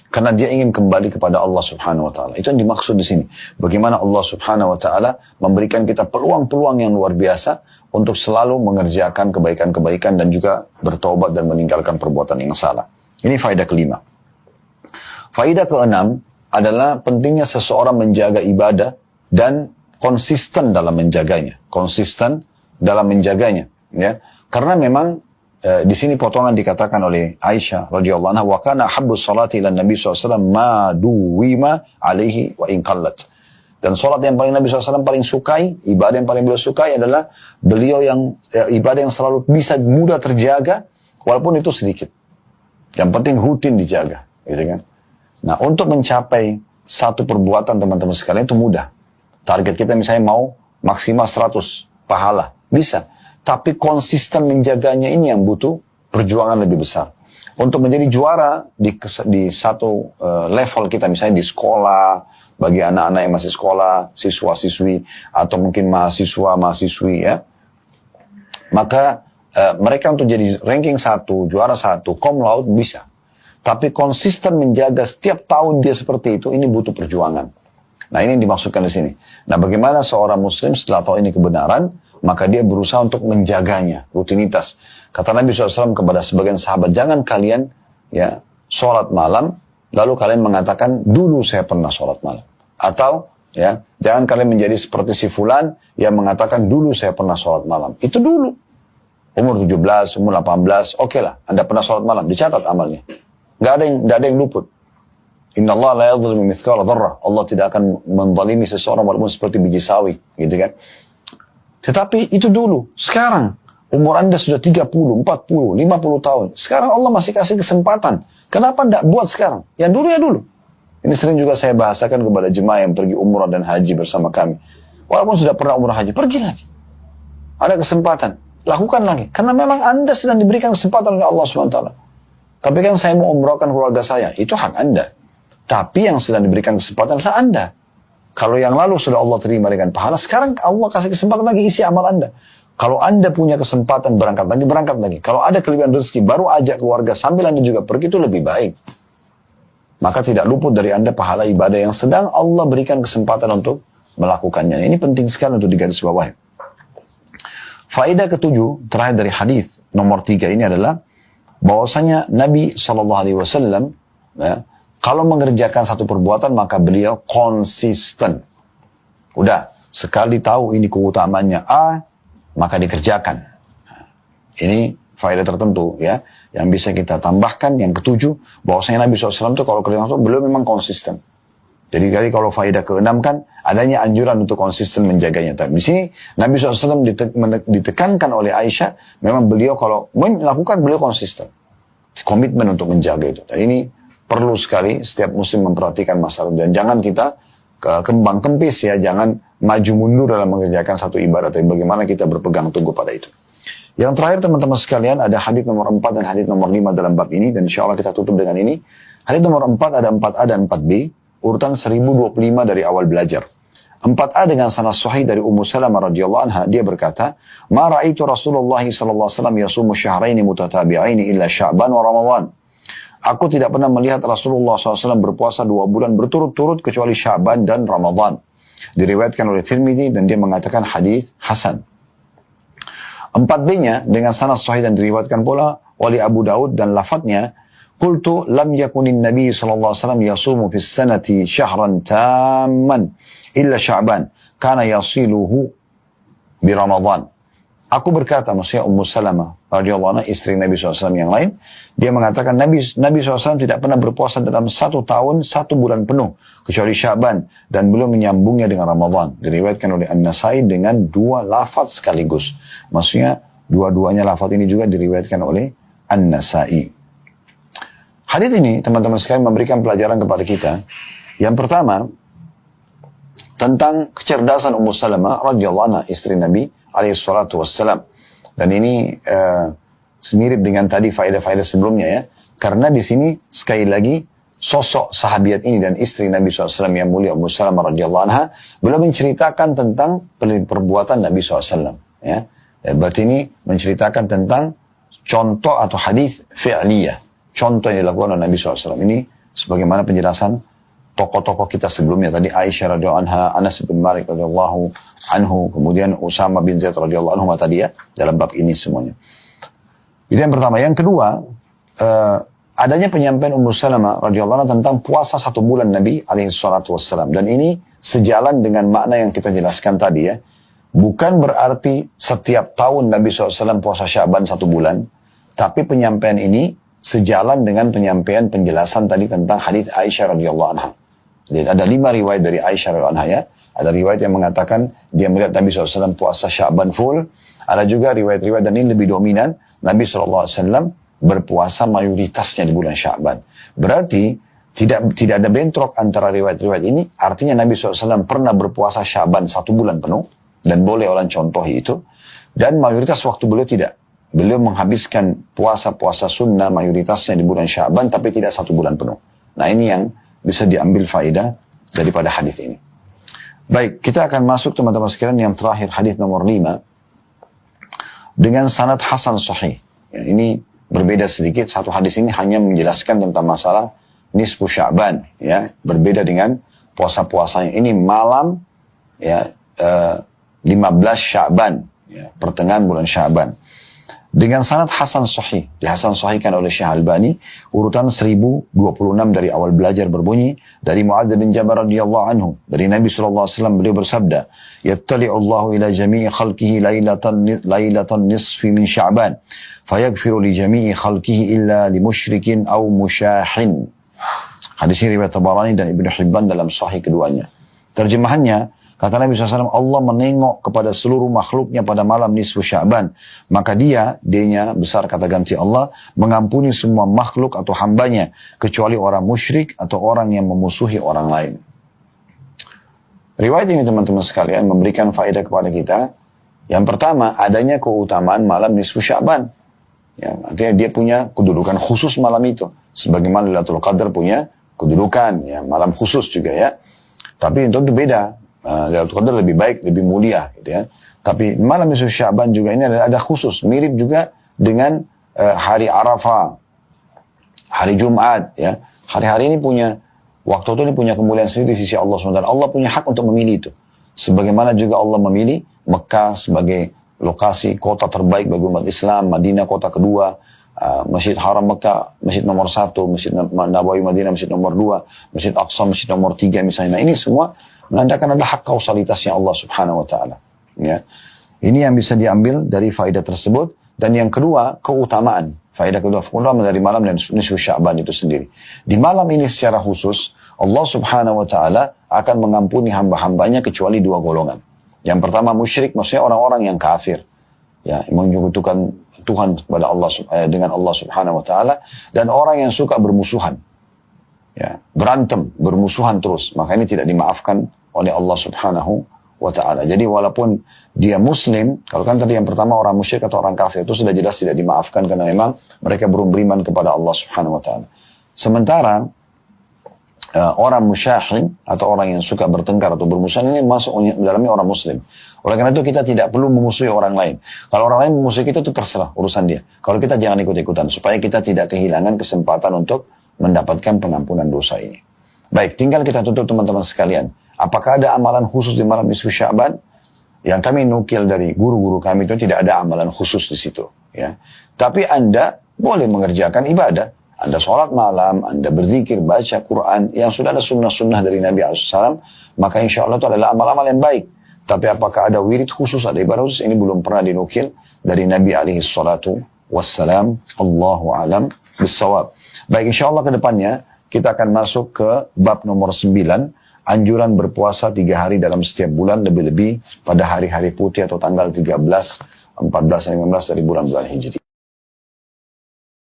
Karena dia ingin kembali kepada Allah Subhanahu wa ta'ala. Itu yang dimaksud di sini. Bagaimana Allah Subhanahu wa ta'ala memberikan kita peluang-peluang yang luar biasa untuk selalu mengerjakan kebaikan-kebaikan dan juga bertobat dan meninggalkan perbuatan yang salah. Ini faedah kelima. Faedah keenam adalah pentingnya seseorang menjaga ibadah dan konsisten dalam menjaganya. Konsisten dalam menjaganya. Ya. Karena memang di sini potongan dikatakan oleh Aisyah radhiyallahu anha, wa kana habbus salati ila Nabi SAW ma duwima alaihi wa in qallat. Dan salat yang paling Nabi SAW paling sukai, ibadah yang paling beliau sukai adalah beliau yang ibadah yang selalu bisa mudah terjaga walaupun itu sedikit. Yang penting rutin dijaga, gitu kan. Nah, untuk mencapai satu perbuatan teman-teman sekalian itu mudah. Target kita misalnya mau maksimal 100 pahala, bisa. Tapi konsisten menjaganya ini yang butuh perjuangan lebih besar. Untuk menjadi juara di satu level kita, misalnya di sekolah, bagi anak-anak yang masih sekolah, siswa-siswi, atau mungkin mahasiswa-mahasiswi ya. Maka mereka untuk jadi ranking 1, juara 1, cum laude bisa. Tapi konsisten menjaga setiap tahun dia seperti itu, ini butuh perjuangan. Nah ini yang dimaksudkan di sini. Nah bagaimana seorang muslim setelah tahu ini kebenaran, maka dia berusaha untuk menjaganya, rutinitas. Kata Nabi SAW kepada sebagian sahabat, jangan kalian ya sholat malam lalu kalian mengatakan, dulu saya pernah sholat malam. Atau, ya, jangan kalian menjadi seperti si fulan yang mengatakan, dulu saya pernah sholat malam. Itu dulu. Umur 17, umur 18, oke lah, Anda pernah sholat malam, dicatat amalnya. Nggak ada yang luput. Inna Allah la yadhlimu mithqala dzarrah. Allah tidak akan menzalimi seseorang walaupun seperti biji sawi, gitu kan. Tetapi itu dulu. Sekarang, umur Anda sudah 30, 40, 50 tahun. Sekarang Allah masih kasih kesempatan. Kenapa tidak buat sekarang? Yang dulu ya dulu. Ini sering juga saya bahasakan kepada jemaah yang pergi umrah dan haji bersama kami. Walaupun sudah pernah umrah haji, pergi lagi. Ada kesempatan. Lakukan lagi. Karena memang Anda sedang diberikan kesempatan oleh Allah SWT. Tapi kan saya mau umrahkan keluarga saya. Itu hak Anda. Tapi yang sedang diberikan kesempatan adalah Anda. Kalau yang lalu sudah Allah terima dengan pahala, sekarang Allah kasih kesempatan lagi isi amal Anda. Kalau Anda punya kesempatan berangkat lagi, berangkat lagi. Kalau ada kelebihan rezeki, baru ajak keluarga sambil Anda juga pergi, itu lebih baik. Maka tidak luput dari Anda pahala ibadah yang sedang Allah berikan kesempatan untuk melakukannya. Ini penting sekali untuk digarisbawahi. Faedah ketujuh, terakhir dari hadis nomor 3 ini adalah bahwasanya Nabi SAW, ya, kalau mengerjakan satu perbuatan maka beliau konsisten. Udah, sekali tahu ini keutamaannya A, maka dikerjakan. Ini faedah tertentu ya, yang bisa kita tambahkan. Yang ketujuh, bahwasanya Nabi SAW itu kalau kerja itu beliau memang konsisten. Jadi kalau faedah keenam kan adanya anjuran untuk konsisten menjaganya. Tapi di sini Nabi SAW ditekankan oleh Aisyah, memang beliau kalau melakukan beliau konsisten, komitmen untuk menjaga itu. Dan ini perlu sekali setiap muslim memperhatikan masalah. Dan jangan kita kembang kempis ya, jangan maju mundur dalam mengerjakan satu ibadah. Tapi bagaimana kita berpegang teguh pada itu. Yang terakhir teman-teman sekalian, ada hadis nomor 4 dan hadis nomor 5 dalam bab ini. Dan insya Allah kita tutup dengan ini. Hadis nomor 4 ada 4A dan 4B. Urutan 1025 dari awal belajar. 4A dengan sanad sahih dari Ummu Salamah radhiyallahu anha, dia berkata, "Ma ra'aitu Rasulullah sallallahu alaihi wasallam yasumu syahraini mutatabi'aini illa Sya'ban wa Ramadan." Aku tidak pernah melihat Rasulullah SAW berpuasa 2 bulan berturut-turut kecuali Sya'ban dan Ramadan. Diriwayatkan oleh Tirmidzi dan dia mengatakan hadis hasan. 4B-nya dengan sanad sahih dan diriwayatkan pula oleh Abu Daud dan lafadznya, "Qultu lam yakunin Nabi sallallahu alaihi wasallam yasumu fis sanati syahran tamman illa Sya'ban, kana yasiluhu bi Ramadan." Aku berkata, maksudnya Ummu Salamah radhiyallahu anha, istri Nabi SAW yang lain, dia mengatakan Nabi SAW tidak pernah berpuasa dalam 1 tahun 1 bulan penuh kecuali Sya'ban, dan belum menyambungnya dengan Ramadan. Diriwayatkan oleh An-Nasai dengan 2 lafaz sekaligus. Maksudnya dua-duanya lafaz ini juga diriwayatkan oleh An-Nasai. Hadis ini teman-teman sekalian memberikan pelajaran kepada kita. Yang pertama, tentang kecerdasan Ummu Salamah radhiyallahu anha, istri Nabi alaihi salatu wassalam. Dan ini semirip dengan tadi faedah-faedah sebelumnya ya. Karena di sini sekali lagi sosok sahabiat ini dan istri Nabi SAW yang mulia Ummu Salamah radhiyallahu anha beliau menceritakan tentang perbuatan Nabi SAW. Ya. Berarti ini menceritakan tentang contoh atau hadis fi'liyah. Contoh yang dilakukan oleh Nabi SAW. Ini sebagaimana penjelasan tokoh-tokoh kita sebelumnya tadi, Aisyah radhiyallahu anha, Anas bin Malik radhiyallahu anhu, kemudian Usama bin Zaid radhiyallahu anhu tadi ya, dalam bab ini semuanya. Itu yang pertama. Yang kedua, adanya penyampaian Ummu Salamah radhiyallahu anha tentang puasa 1 bulan Nabi alaihi salatu wassalam. Dan ini sejalan dengan makna yang kita jelaskan tadi ya. Bukan berarti setiap tahun Nabi SAW puasa Sya'ban 1 bulan, tapi penyampaian ini sejalan dengan penyampaian penjelasan tadi tentang hadis Aisyah radhiyallahu anha. Jadi ada 5 riwayat dari Aisyah radhiyallahu anha ya. Ada riwayat yang mengatakan dia melihat Nabi SAW puasa Sya'ban full. Ada juga riwayat-riwayat, dan ini lebih dominan, Nabi SAW berpuasa mayoritasnya di bulan Sya'ban. Berarti tidak ada bentrok antara riwayat-riwayat ini. Artinya Nabi SAW pernah berpuasa Sya'ban 1 bulan penuh, dan boleh orang contohi itu. Dan mayoritas waktu beliau tidak. Beliau menghabiskan puasa-puasa sunnah mayoritasnya di bulan Sya'ban, tapi tidak 1 bulan penuh. Nah ini yang bisa diambil faedah daripada hadis ini. Baik, kita akan masuk teman-teman sekalian yang terakhir, hadis nomor 5. Dengan sanad hasan sahih. Ya, ini berbeda sedikit. Satu hadis ini hanya menjelaskan tentang masalah nisfu Sya'ban. Ya, berbeda dengan puasa-puasanya. Ini malam ya 15 Sya'ban. Ya, pertengahan bulan Sya'ban. Dengan sanad Hasan Sahih, di Hasan Sahihkan oleh Syekh Albani, urutan 1026 dari awal belajar berbunyi, dari Mu'adz bin Jabal radhiyallahu anhu, dari Nabi SAW beliau bersabda, "Yattali'u Allahu ila jami'i khalqihi lailatan nisfi min Sya'ban, fayaghfiru li jami'i khalqihi illa li musyrikin aw musyahin." Hadis ini riwayat Tabarani dan Ibnu Hibban dalam Sahih keduanya. Terjemahannya, kata Nabi SAW, Allah menengok kepada seluruh makhluknya pada malam nisfu Sya'ban. Maka dianya besar kata ganti Allah, mengampuni semua makhluk atau hambanya, kecuali orang musyrik atau orang yang memusuhi orang lain. Riwayat ini teman-teman sekalian memberikan faedah kepada kita. Yang pertama, adanya keutamaan malam nisfu Sya'ban. Ya, artinya dia punya kedudukan khusus malam itu. Sebagaimana Lailatul Qadar punya kedudukan, ya, malam khusus juga ya. Tapi itu beda. Lailatul Qadar lebih baik, lebih mulia gitu ya. Tapi malam nisfu Sya'ban juga ini ada khusus, mirip juga dengan hari Arafah, hari Jumat ya. Hari-hari ini punya waktu itu ini punya kemuliaan sendiri di sisi Allah SWT. Allah punya hak untuk memilih itu. Sebagaimana juga Allah memilih Mekah sebagai lokasi kota terbaik bagi umat Islam, Madinah kota kedua, Masjid Haram Mekah, Masjid nomor 1, Masjid Nabawi Madinah, Masjid nomor 2, Masjid Aqsa, Masjid nomor 3 misalnya. Nah, ini semua menandakan ada hak kausalitasnya Allah Subhanahu wa taala. Ya. Ini yang bisa diambil dari faedah tersebut. Dan yang kedua, keutamaan. Faedah kedua, keutamaan dari malam dan nisfu Sya'ban itu sendiri. Di malam ini secara khusus, Allah Subhanahu wa taala akan mengampuni hamba-hambanya kecuali dua golongan. Yang pertama musyrik, maksudnya orang-orang yang kafir. Ya, menyekutukan Tuhan kepada Allah dengan Allah Subhanahu wa taala, dan orang yang suka bermusuhan. Ya, berantem, bermusuhan terus. Maka ini tidak dimaafkan oleh Allah Subhanahu wa ta'ala. Jadi walaupun dia muslim, kalau kan tadi yang pertama orang musyrik atau orang kafir, itu sudah jelas tidak dimaafkan karena memang mereka belum beriman kepada Allah Subhanahu wa ta'ala. Sementara orang musyahin atau orang yang suka bertengkar atau bermusuhan ini masuk dalamnya orang muslim. Oleh karena itu kita tidak perlu memusuhi orang lain. Kalau orang lain memusuhi kita itu terserah urusan dia. Kalau kita jangan ikut-ikutan supaya kita tidak kehilangan kesempatan untuk mendapatkan pengampunan dosa ini. Baik, tinggal kita tutup teman-teman sekalian. Apakah ada amalan khusus di malam nisfu Sya'ban? Yang kami nukil dari guru-guru kami itu tidak ada amalan khusus di situ. Ya. Tapi Anda boleh mengerjakan ibadah. Anda sholat malam, Anda berzikir, baca Quran, yang sudah ada sunnah-sunnah dari Nabi SAW, maka insya Allah itu adalah amal-amal yang baik. Tapi apakah ada wirid khusus, ada ibadah khusus? Ini belum pernah dinukil dari Nabi SAW. Allahu alam bissawab. Baik, insya Allah ke depannya kita akan masuk ke bab nomor 9. Anjuran berpuasa 3 hari dalam setiap bulan, lebih-lebih pada hari-hari putih atau tanggal 13, 14, dan 15 dari bulan-bulan Hijri.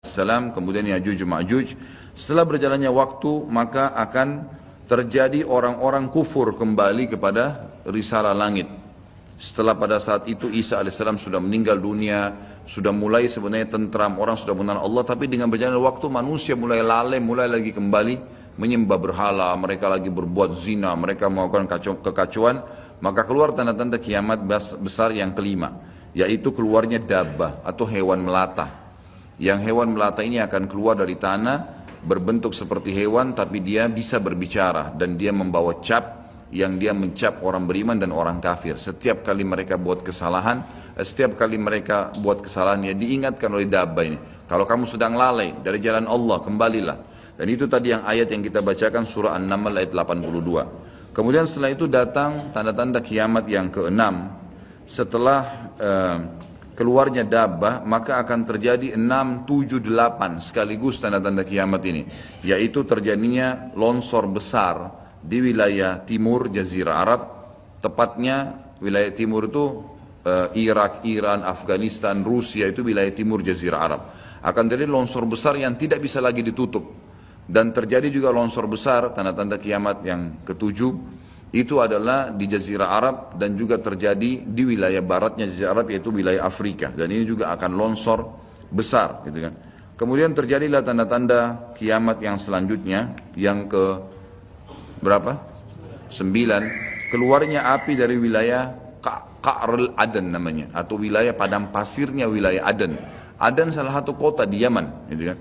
Salam, kemudian Ya'juj Ma'juj. Setelah berjalannya waktu, maka akan terjadi orang-orang kufur kembali kepada risalah langit. Setelah pada saat itu Isa alaihissalam sudah meninggal dunia, sudah mulai sebenarnya tentram, orang sudah mengenal Allah, tapi dengan berjalannya waktu manusia mulai lalai, mulai lagi kembali menyembah berhala, mereka lagi berbuat zina, mereka melakukan kekacauan, maka keluar tanda-tanda kiamat besar yang kelima, yaitu keluarnya dabbah atau hewan melata. Yang hewan melata ini akan keluar dari tanah, berbentuk seperti hewan, tapi dia bisa berbicara, dan dia membawa cap, yang dia mencap orang beriman dan orang kafir. Setiap kali mereka buat kesalahan, ya diingatkan oleh dabbah ini. Kalau kamu sedang lalai dari jalan Allah, kembalilah. Dan itu tadi yang ayat yang kita bacakan surah An-Naml ayat 82. Kemudian setelah itu datang tanda-tanda kiamat yang keenam. Setelah keluarnya dabbah, maka akan terjadi 6, 7, 8 sekaligus tanda-tanda kiamat ini. Yaitu terjadinya longsor besar di wilayah timur Jazirah Arab. Tepatnya wilayah timur itu Irak, Iran, Afghanistan, Rusia, itu wilayah timur Jazirah Arab. Akan terjadi longsor besar yang tidak bisa lagi ditutup. Dan terjadi juga longsor besar, tanda-tanda kiamat yang ketujuh, itu adalah di Jazirah Arab dan juga terjadi di wilayah baratnya Jazirah Arab, yaitu wilayah Afrika. Dan ini juga akan longsor besar, gitu kan. Kemudian terjadilah tanda-tanda kiamat yang selanjutnya, yang ke berapa? 9. Keluarnya api dari wilayah Ka'rul Aden namanya, atau wilayah padang pasirnya wilayah Aden. Aden salah satu kota di Yaman, gitu kan.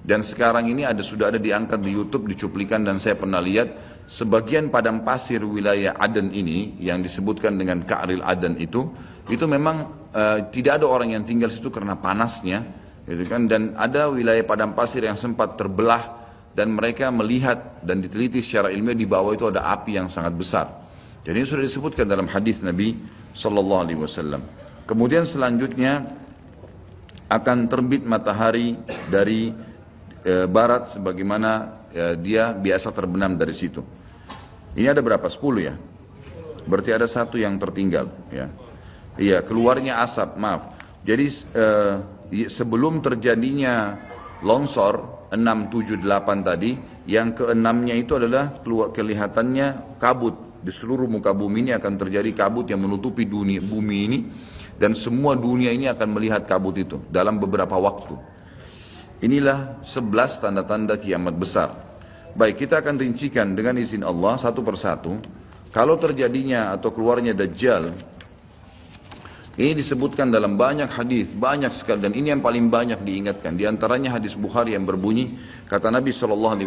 Dan sekarang ini sudah ada diangkat di YouTube, dicuplikan, dan saya pernah lihat sebagian padang pasir wilayah Aden ini yang disebutkan dengan Ka'ril Aden itu memang tidak ada orang yang tinggal situ karena panasnya, gitu kan. Dan ada wilayah padang pasir yang sempat terbelah dan mereka melihat dan diteliti secara ilmiah di bawah itu ada api yang sangat besar. Jadi ini sudah disebutkan dalam hadis Nabi Sallallahu Alaihi Wasallam. Kemudian selanjutnya akan terbit matahari dari barat sebagaimana dia biasa terbenam dari situ. Ini ada berapa? 10 ya? Berarti ada satu yang tertinggal ya. Iya, keluarnya asap, maaf. Jadi sebelum terjadinya longsor 6, 7, 8 tadi, yang keenamnya itu adalah kelihatannya kabut. Di seluruh muka bumi ini akan terjadi kabut yang menutupi bumi ini, dan semua dunia ini akan melihat kabut itu dalam beberapa waktu. Inilah 11 tanda-tanda kiamat besar. Baik, kita akan rincikan dengan izin Allah satu persatu. Kalau terjadinya atau keluarnya Dajjal, ini disebutkan dalam banyak hadis, banyak sekali, dan ini yang paling banyak diingatkan. Di antaranya hadis Bukhari yang berbunyi, kata Nabi SAW,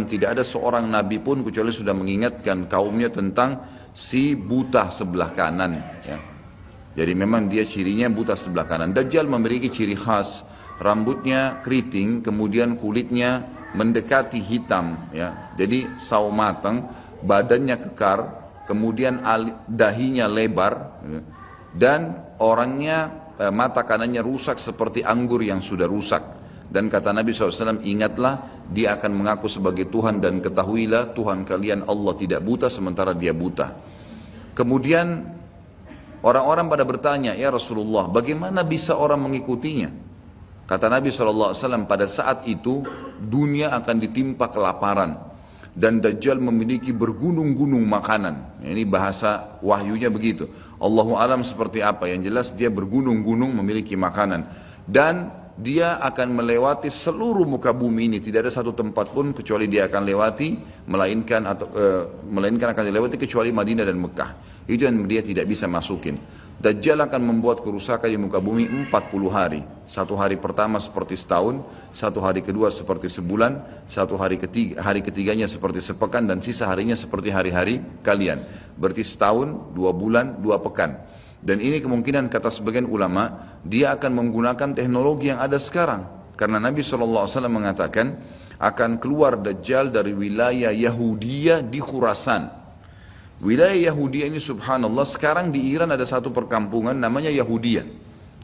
tidak ada seorang Nabi pun kecuali sudah mengingatkan kaumnya tentang si buta sebelah kanan. Ya. Jadi memang dia cirinya buta sebelah kanan. Dajjal memiliki ciri khas, rambutnya keriting, kemudian kulitnya mendekati hitam, ya. Jadi sawo matang, badannya kekar, kemudian dahinya lebar, ya. Dan orangnya mata kanannya rusak seperti anggur yang sudah rusak. Dan kata Nabi SAW, ingatlah dia akan mengaku sebagai Tuhan, dan ketahuilah Tuhan kalian Allah tidak buta sementara dia buta. Kemudian orang-orang pada bertanya, ya Rasulullah, bagaimana bisa orang mengikutinya? Kata Nabi SAW, pada saat itu dunia akan ditimpa kelaparan dan Dajjal memiliki bergunung-gunung makanan. Ini bahasa wahyunya begitu. Allahu alam seperti apa, yang jelas dia bergunung-gunung memiliki makanan, dan dia akan melewati seluruh muka bumi ini. Tidak ada satu tempat pun kecuali dia akan lewati, melainkan akan dilewati kecuali Madinah dan Mekah. Itu yang dia tidak bisa masukin. Dajjal akan membuat kerusakan di muka bumi 40 hari. Satu hari pertama seperti setahun, satu hari kedua seperti sebulan, satu hari ketiganya seperti sepekan, dan sisa harinya seperti hari-hari kalian. Berarti setahun, 2 bulan, 2 pekan. Dan ini kemungkinan kata sebagian ulama, dia akan menggunakan teknologi yang ada sekarang. Karena Nabi SAW mengatakan, akan keluar Dajjal dari wilayah Yahudiyah di Khurasan. Wilayah Yahudi ini subhanallah, sekarang di Iran ada satu perkampungan namanya Yahudiyah,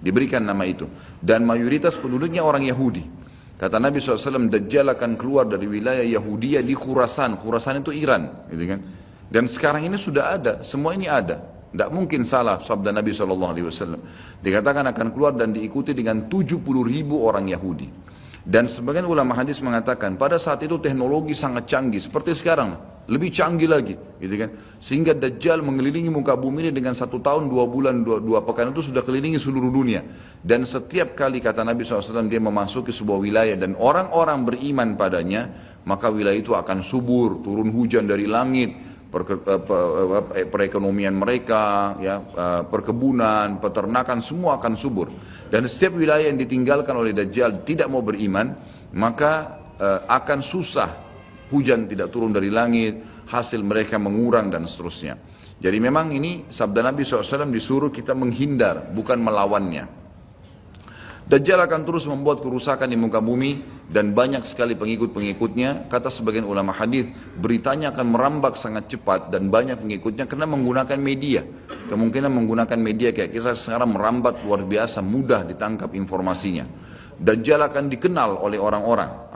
diberikan nama itu, dan mayoritas penduduknya orang Yahudi. Kata Nabi SAW, Dajjal akan keluar dari wilayah Yahudiyah di Khurasan. Khurasan itu Iran, gitu kan? Dan sekarang ini sudah ada, semua ini ada. Tidak mungkin salah sabda Nabi SAW. Dikatakan akan keluar dan diikuti dengan 70.000 orang Yahudi. Dan sebagian ulama hadis mengatakan pada saat itu teknologi sangat canggih seperti sekarang, lebih canggih lagi, gitu kan? Sehingga Dajjal mengelilingi muka bumi ini dengan 1 tahun 2 bulan 2 pekan itu sudah kelilingi seluruh dunia. Dan setiap kali kata Nabi SAW dia memasuki sebuah wilayah dan orang-orang beriman padanya, maka wilayah itu akan subur, turun hujan dari langit, perekonomian mereka, ya, perkebunan, peternakan, semua akan subur. Dan setiap wilayah yang ditinggalkan oleh Dajjal tidak mau beriman, maka akan susah, hujan tidak turun dari langit, hasil mereka mengurang dan seterusnya. Jadi memang ini sabda Nabi SAW, disuruh kita menghindar, bukan melawannya. Dajjal akan terus membuat kerusakan di muka bumi dan banyak sekali pengikut-pengikutnya. Kata sebagian ulama hadis, beritanya akan merambak sangat cepat dan banyak pengikutnya karena menggunakan media. Kemungkinan menggunakan media kayak kita sekarang merambat luar biasa, mudah ditangkap informasinya. Dajjal akan dikenal oleh orang-orang,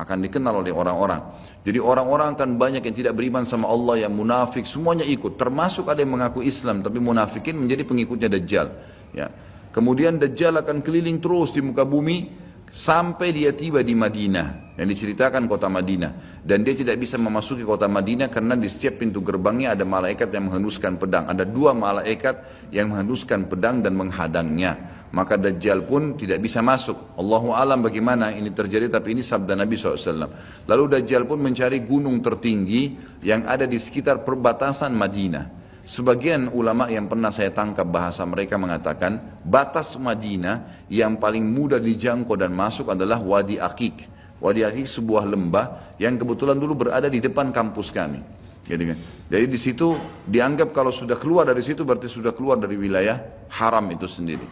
Jadi orang-orang akan banyak yang tidak beriman sama Allah, yang munafik, semuanya ikut. Termasuk ada yang mengaku Islam tapi munafikin menjadi pengikutnya Dajjal. Ya. Kemudian Dajjal akan keliling terus di muka bumi sampai dia tiba di Madinah, yang diceritakan kota Madinah. Dan dia tidak bisa memasuki kota Madinah karena di setiap pintu gerbangnya ada malaikat yang menghenduskan pedang. Ada 2 malaikat yang menghenduskan pedang dan menghadangnya. Maka Dajjal pun tidak bisa masuk. Allahu alam bagaimana ini terjadi, tapi ini sabda Nabi SAW. Lalu Dajjal pun mencari gunung tertinggi yang ada di sekitar perbatasan Madinah. Sebagian ulama yang pernah saya tangkap bahasa mereka mengatakan batas Madinah yang paling mudah dijangkau dan masuk adalah Wadi Aqiq. Wadi Aqiq sebuah lembah yang kebetulan dulu berada di depan kampus kami. Jadi di situ dianggap kalau sudah keluar dari situ berarti sudah keluar dari wilayah haram itu sendiri.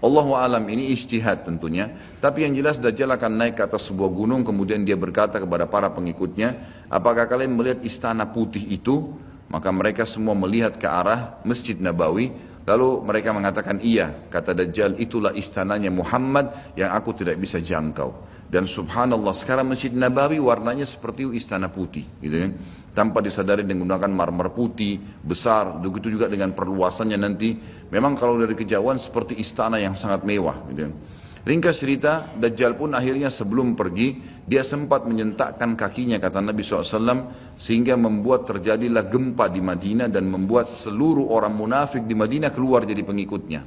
Allahu alam, ini ijtihad tentunya. Tapi yang jelas Dajjal akan naik ke atas sebuah gunung, kemudian dia berkata kepada para pengikutnya, apakah kalian melihat istana putih itu? Maka mereka semua melihat ke arah Masjid Nabawi. Lalu mereka mengatakan, iya, kata Dajjal, itulah istananya Muhammad yang aku tidak bisa jangkau. Dan subhanallah, sekarang Masjid Nabawi warnanya seperti istana putih, gitu kan? Tanpa disadari dengan menggunakan marmer putih, besar, begitu juga dengan perluasannya nanti. Memang kalau dari kejauhan seperti istana yang sangat mewah, gitu kan? Ringkas cerita, Dajjal pun akhirnya sebelum pergi, dia sempat menyentakkan kakinya, kata Nabi SAW, sehingga membuat terjadilah gempa di Madinah dan membuat seluruh orang munafik di Madinah keluar jadi pengikutnya.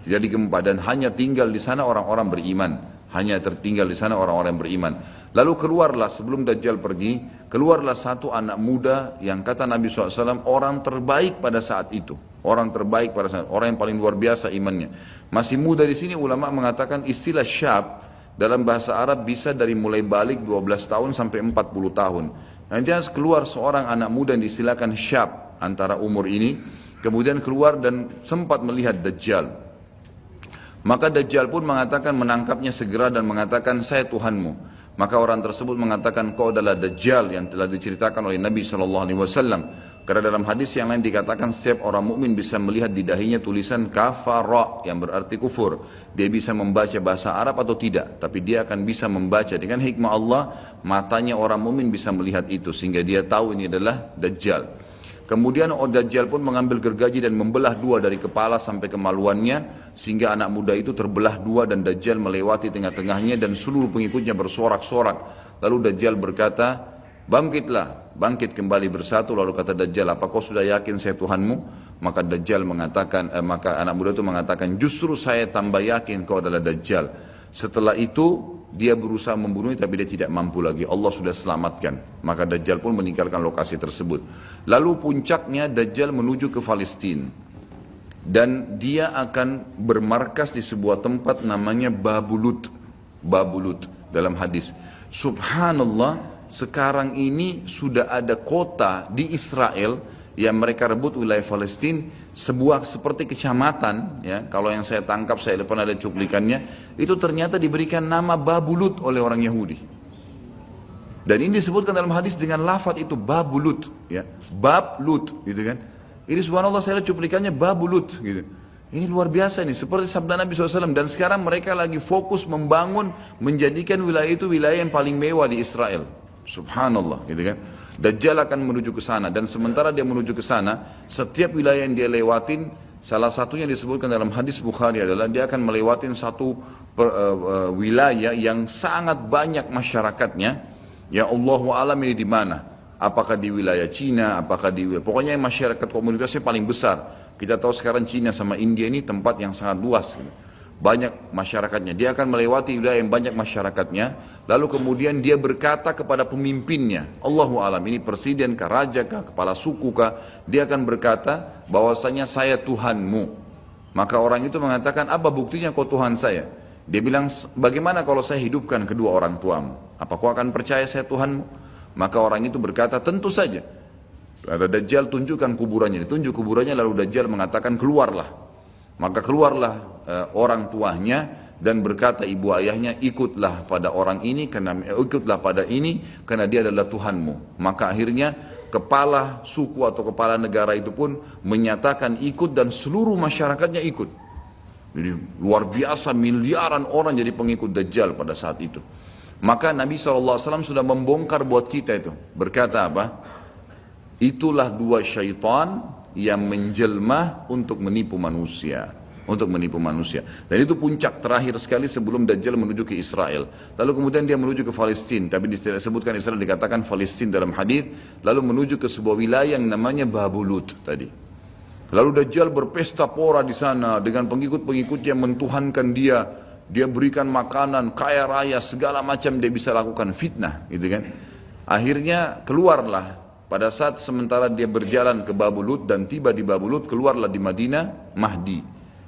Terjadi gempa dan hanya tinggal di sana orang-orang beriman. Hanya tertinggal di sana orang-orang yang beriman. Lalu keluarlah sebelum Dajjal pergi, keluarlah satu anak muda yang kata Nabi SAW orang terbaik pada saat itu. Orang terbaik pada saat, orang yang paling luar biasa imannya. Masih muda di sini ulama mengatakan istilah syab dalam bahasa Arab bisa dari mulai balik 12 tahun sampai 40 tahun. Nanti keluar seorang anak muda yang diistilahkan syab antara umur ini, kemudian keluar dan sempat melihat Dajjal. Maka Dajjal pun mengatakan, menangkapnya segera dan mengatakan, saya Tuhanmu. Maka orang tersebut mengatakan, kau adalah Dajjal yang telah diceritakan oleh Nabi SAW. Karena dalam hadis yang lain dikatakan, setiap orang mukmin bisa melihat di dahinya tulisan kafara yang berarti kufur. Dia bisa membaca bahasa Arab atau tidak, tapi dia akan bisa membaca dengan hikmah Allah. Matanya orang mukmin bisa melihat itu, sehingga dia tahu ini adalah Dajjal. Kemudian Dajjal pun mengambil gergaji dan membelah dua dari kepala sampai kemaluannya, sehingga anak muda itu terbelah dua dan Dajjal melewati tengah-tengahnya dan seluruh pengikutnya bersorak-sorak. Lalu Dajjal berkata, bangkitlah, bangkit kembali bersatu. Lalu kata Dajjal, apa kau sudah yakin saya Tuhanmu? Maka Dajjal mengatakan, maka anak muda itu mengatakan, justru saya tambah yakin kau adalah Dajjal. Setelah itu dia berusaha membunuhnya tapi dia tidak mampu lagi. Allah sudah selamatkan. Maka Dajjal pun meninggalkan lokasi tersebut. Lalu puncaknya Dajjal menuju ke Palestina. Dan dia akan bermarkas di sebuah tempat namanya Babulut. Babulut dalam hadis. Subhanallah, sekarang ini sudah ada kota di Israel yang mereka rebut wilayah Palestina, sebuah seperti kecamatan, ya, kalau yang saya tangkap, saya depan ada cuplikannya, itu ternyata diberikan nama Babulut oleh orang Yahudi. Dan ini disebutkan dalam hadis dengan lafaz itu Babulut, ya, Bablut, gitu kan. Ini subhanallah saya lihat cuplikannya Babulut, gitu. Ini luar biasa nih, seperti sabda Nabi SAW. Dan sekarang mereka lagi fokus membangun, menjadikan wilayah itu wilayah yang paling mewah di Israel. Subhanallah, gitu kan. Dajjal akan menuju ke sana, dan sementara dia menuju ke sana, setiap wilayah yang dia lewatin, salah satunya disebutkan dalam hadis Bukhari adalah dia akan melewatin satu wilayah yang sangat banyak masyarakatnya. Ya Allahu alam ini di mana? Apakah di wilayah Cina? Apakah di pokoknya masyarakat komunitasnya paling besar. Kita tahu sekarang Cina sama India ini tempat yang sangat luas. Banyak masyarakatnya, dia akan melewati wilayah yang banyak masyarakatnya, lalu kemudian dia berkata kepada pemimpinnya, Allahu alam, ini presiden kah, raja kah, kepala suku kah, dia akan berkata bahwasanya saya Tuhanmu. Maka orang itu mengatakan, apa buktinya kau Tuhan saya? Dia bilang, bagaimana kalau saya hidupkan kedua orang tuamu? Apa kau akan percaya saya Tuhanmu? Maka orang itu berkata, tentu saja. Ada Dajjal, tunjukkan kuburannya, ditunjuk kuburannya, lalu Dajjal mengatakan, keluarlah. Maka keluarlah orang tuanya dan berkata ibu ayahnya, ikutlah pada orang ini karena ikutlah pada ini karena dia adalah Tuhanmu. Maka akhirnya kepala suku atau kepala negara itu pun menyatakan ikut dan seluruh masyarakatnya ikut. Jadi luar biasa, miliaran orang jadi pengikut Dajjal pada saat itu. Maka Nabi SAW sudah membongkar buat kita itu. Berkata apa? Itulah dua syaitan yang menjelma untuk menipu manusia. Untuk menipu manusia. Dan itu puncak terakhir sekali sebelum Dajjal menuju ke Israel. Lalu kemudian dia menuju ke Palestina. Tapi disebutkan Israel, dikatakan Palestina dalam hadis. Lalu menuju ke sebuah wilayah yang namanya Babulut tadi. Lalu Dajjal berpesta pora di sana dengan pengikut-pengikutnya yang mentuhankan dia. Dia berikan makanan, kaya raya, segala macam dia bisa lakukan, fitnah, gitu kan. Akhirnya keluarlah. Pada saat sementara dia berjalan ke Babulut dan tiba di Babulut, keluarlah di Madinah Mahdi.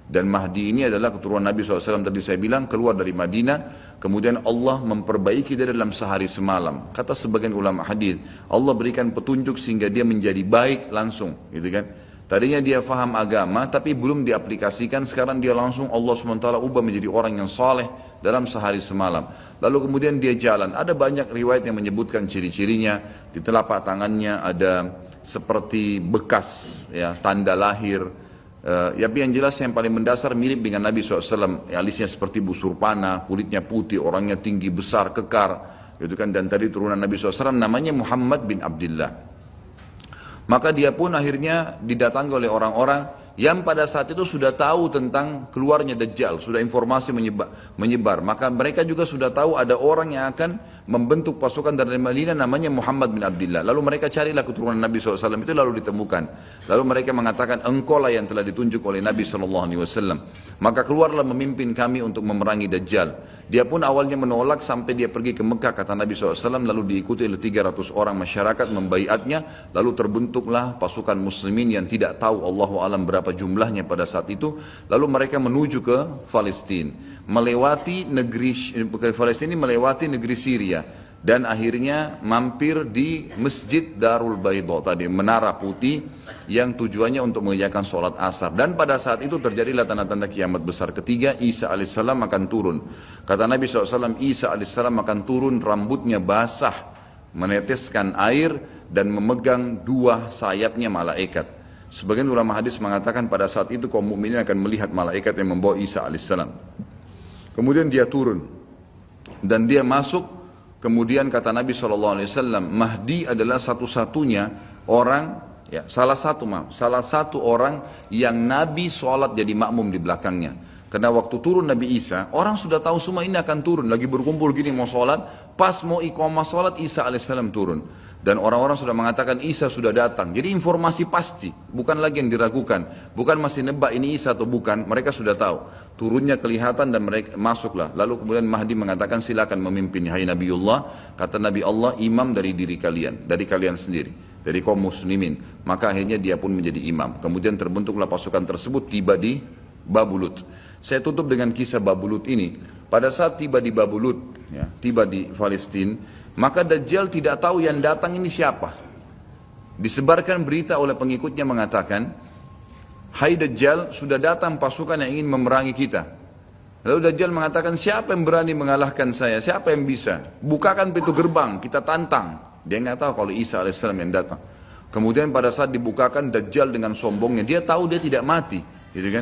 Dan Mahdi ini adalah keturunan Nabi SAW tadi saya bilang, keluar dari Madinah. Kemudian Allah memperbaiki dia dalam sehari semalam. Kata sebagian ulama hadis, Allah berikan petunjuk sehingga dia menjadi baik langsung, gitu kan. Tadinya dia faham agama tapi belum diaplikasikan, sekarang dia langsung Allah SWT ubah menjadi orang yang saleh dalam sehari semalam. Lalu kemudian dia jalan. Ada banyak riwayat yang menyebutkan ciri-cirinya. Di telapak tangannya ada seperti bekas ya, tanda lahir. Tapi yang jelas yang paling mendasar mirip dengan Nabi SAW. Alisnya seperti busur panah, kulitnya putih, orangnya tinggi, besar, kekar. Gitu kan? Dan tadi turunan Nabi SAW namanya Muhammad bin Abdullah. Maka dia pun akhirnya didatangi oleh orang-orang yang pada saat itu sudah tahu tentang keluarnya Dajjal, sudah informasi menyebar. Maka mereka juga sudah tahu ada orang yang akan membentuk pasukan dari Madinah namanya Muhammad bin Abdullah. Lalu mereka carilah keturunan Nabi SAW itu lalu ditemukan. Lalu mereka mengatakan, engkau lah yang telah ditunjuk oleh Nabi SAW. Maka keluarlah memimpin kami untuk memerangi Dajjal. Dia pun awalnya menolak sampai dia pergi ke Mekah, kata Nabi SAW, lalu diikuti oleh 300 orang masyarakat membaiatnya, lalu terbentuklah pasukan muslimin yang tidak tahu Allahu alam berapa jumlahnya pada saat itu, lalu mereka menuju ke Palestina, melewati negeri Palestina, melewati negeri Syria, dan akhirnya mampir di Masjid Darul Baydha tadi, menara putih yang tujuannya untuk mengerjakan sholat asar. Dan pada saat itu terjadilah tanda-tanda kiamat besar ketiga, Isa alaihissalam akan turun. Kata Nabi SAW, Isa alaihissalam akan turun, rambutnya basah, meneteskan air dan memegang dua sayapnya malaikat. Sebagian ulama hadis mengatakan pada saat itu kaum mukminin akan melihat malaikat yang membawa Isa alaihissalam. Kemudian dia turun dan dia masuk. Kemudian kata Nabi SAW, Mahdi adalah satu-satunya orang, ya, salah satu orang yang Nabi sholat jadi makmum di belakangnya. Karena waktu turun Nabi Isa, orang sudah tahu semua ini akan turun, lagi berkumpul gini mau sholat, pas mau iqamah sholat Isa alaihissalam turun. Dan orang-orang sudah mengatakan Isa sudah datang. Jadi informasi pasti, bukan lagi yang diragukan, bukan masih nebak ini Isa atau bukan, mereka sudah tahu. Turunnya kelihatan dan mereka masuklah. Lalu kemudian Mahdi mengatakan silakan memimpin, hai Nabiullah. Kata Nabi Allah, imam dari diri kalian, dari kalian sendiri, dari kaum muslimin. Maka akhirnya dia pun menjadi imam. Kemudian terbentuklah pasukan tersebut, tiba di Babulut. Saya tutup dengan kisah Babulut ini. Pada saat tiba di Babulut, ya, tiba di Palestina, maka Dajjal tidak tahu yang datang ini siapa. Disebarkan berita oleh pengikutnya mengatakan, hai Dajjal, sudah datang pasukan yang ingin memerangi kita. Lalu Dajjal mengatakan, siapa yang berani mengalahkan saya? Siapa yang bisa? Bukakan pintu gerbang, kita tantang. Dia nggak tahu kalau Isa alaihissalam yang datang. Kemudian pada saat dibukakan, Dajjal dengan sombongnya, dia tahu dia tidak mati. Gitu kan?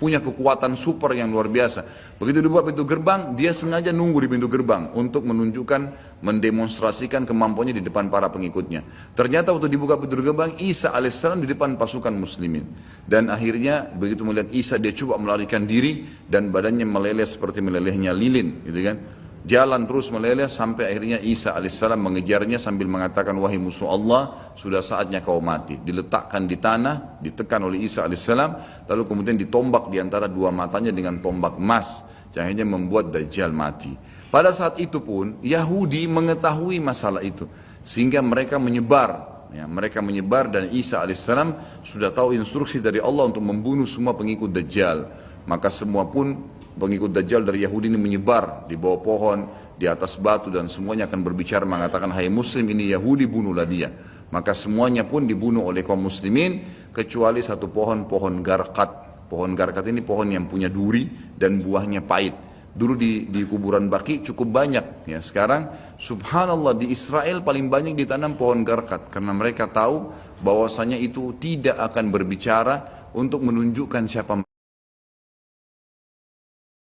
Punya kekuatan super yang luar biasa. Begitu dibuka pintu gerbang, dia sengaja nunggu di pintu gerbang untuk menunjukkan, mendemonstrasikan kemampuannya di depan para pengikutnya. Ternyata waktu dibuka pintu gerbang, Isa alaihissalam di depan pasukan muslimin. Dan akhirnya begitu melihat Isa, dia coba melarikan diri dan badannya meleleh seperti melelehnya lilin, gitu kan? Jalan terus meleleh sampai akhirnya Isa alaihissalam mengejarnya sambil mengatakan, wahai musuh Allah, sudah saatnya kau mati. Diletakkan di tanah, ditekan oleh Isa alaihissalam, lalu kemudian ditombak di antara dua matanya dengan tombak emas, yang akhirnya membuat Dajjal mati. Pada saat itu pun Yahudi mengetahui masalah itu, sehingga mereka menyebar. Ya, mereka menyebar dan Isa alaihissalam sudah tahu instruksi dari Allah untuk membunuh semua pengikut Dajjal. Maka semua pun pengikut Dajjal dari Yahudi ini menyebar di bawah pohon, di atas batu, dan semuanya akan berbicara mengatakan, hai muslim ini Yahudi, bunuhlah dia. Maka semuanya pun dibunuh oleh kaum muslimin kecuali satu pohon, pohon garkat. Pohon garkat ini pohon yang punya duri dan buahnya pahit. Dulu di kuburan Baqi cukup banyak, ya. Sekarang subhanallah di Israel paling banyak ditanam pohon garkat karena mereka tahu bahwasanya itu tidak akan berbicara untuk menunjukkan siapa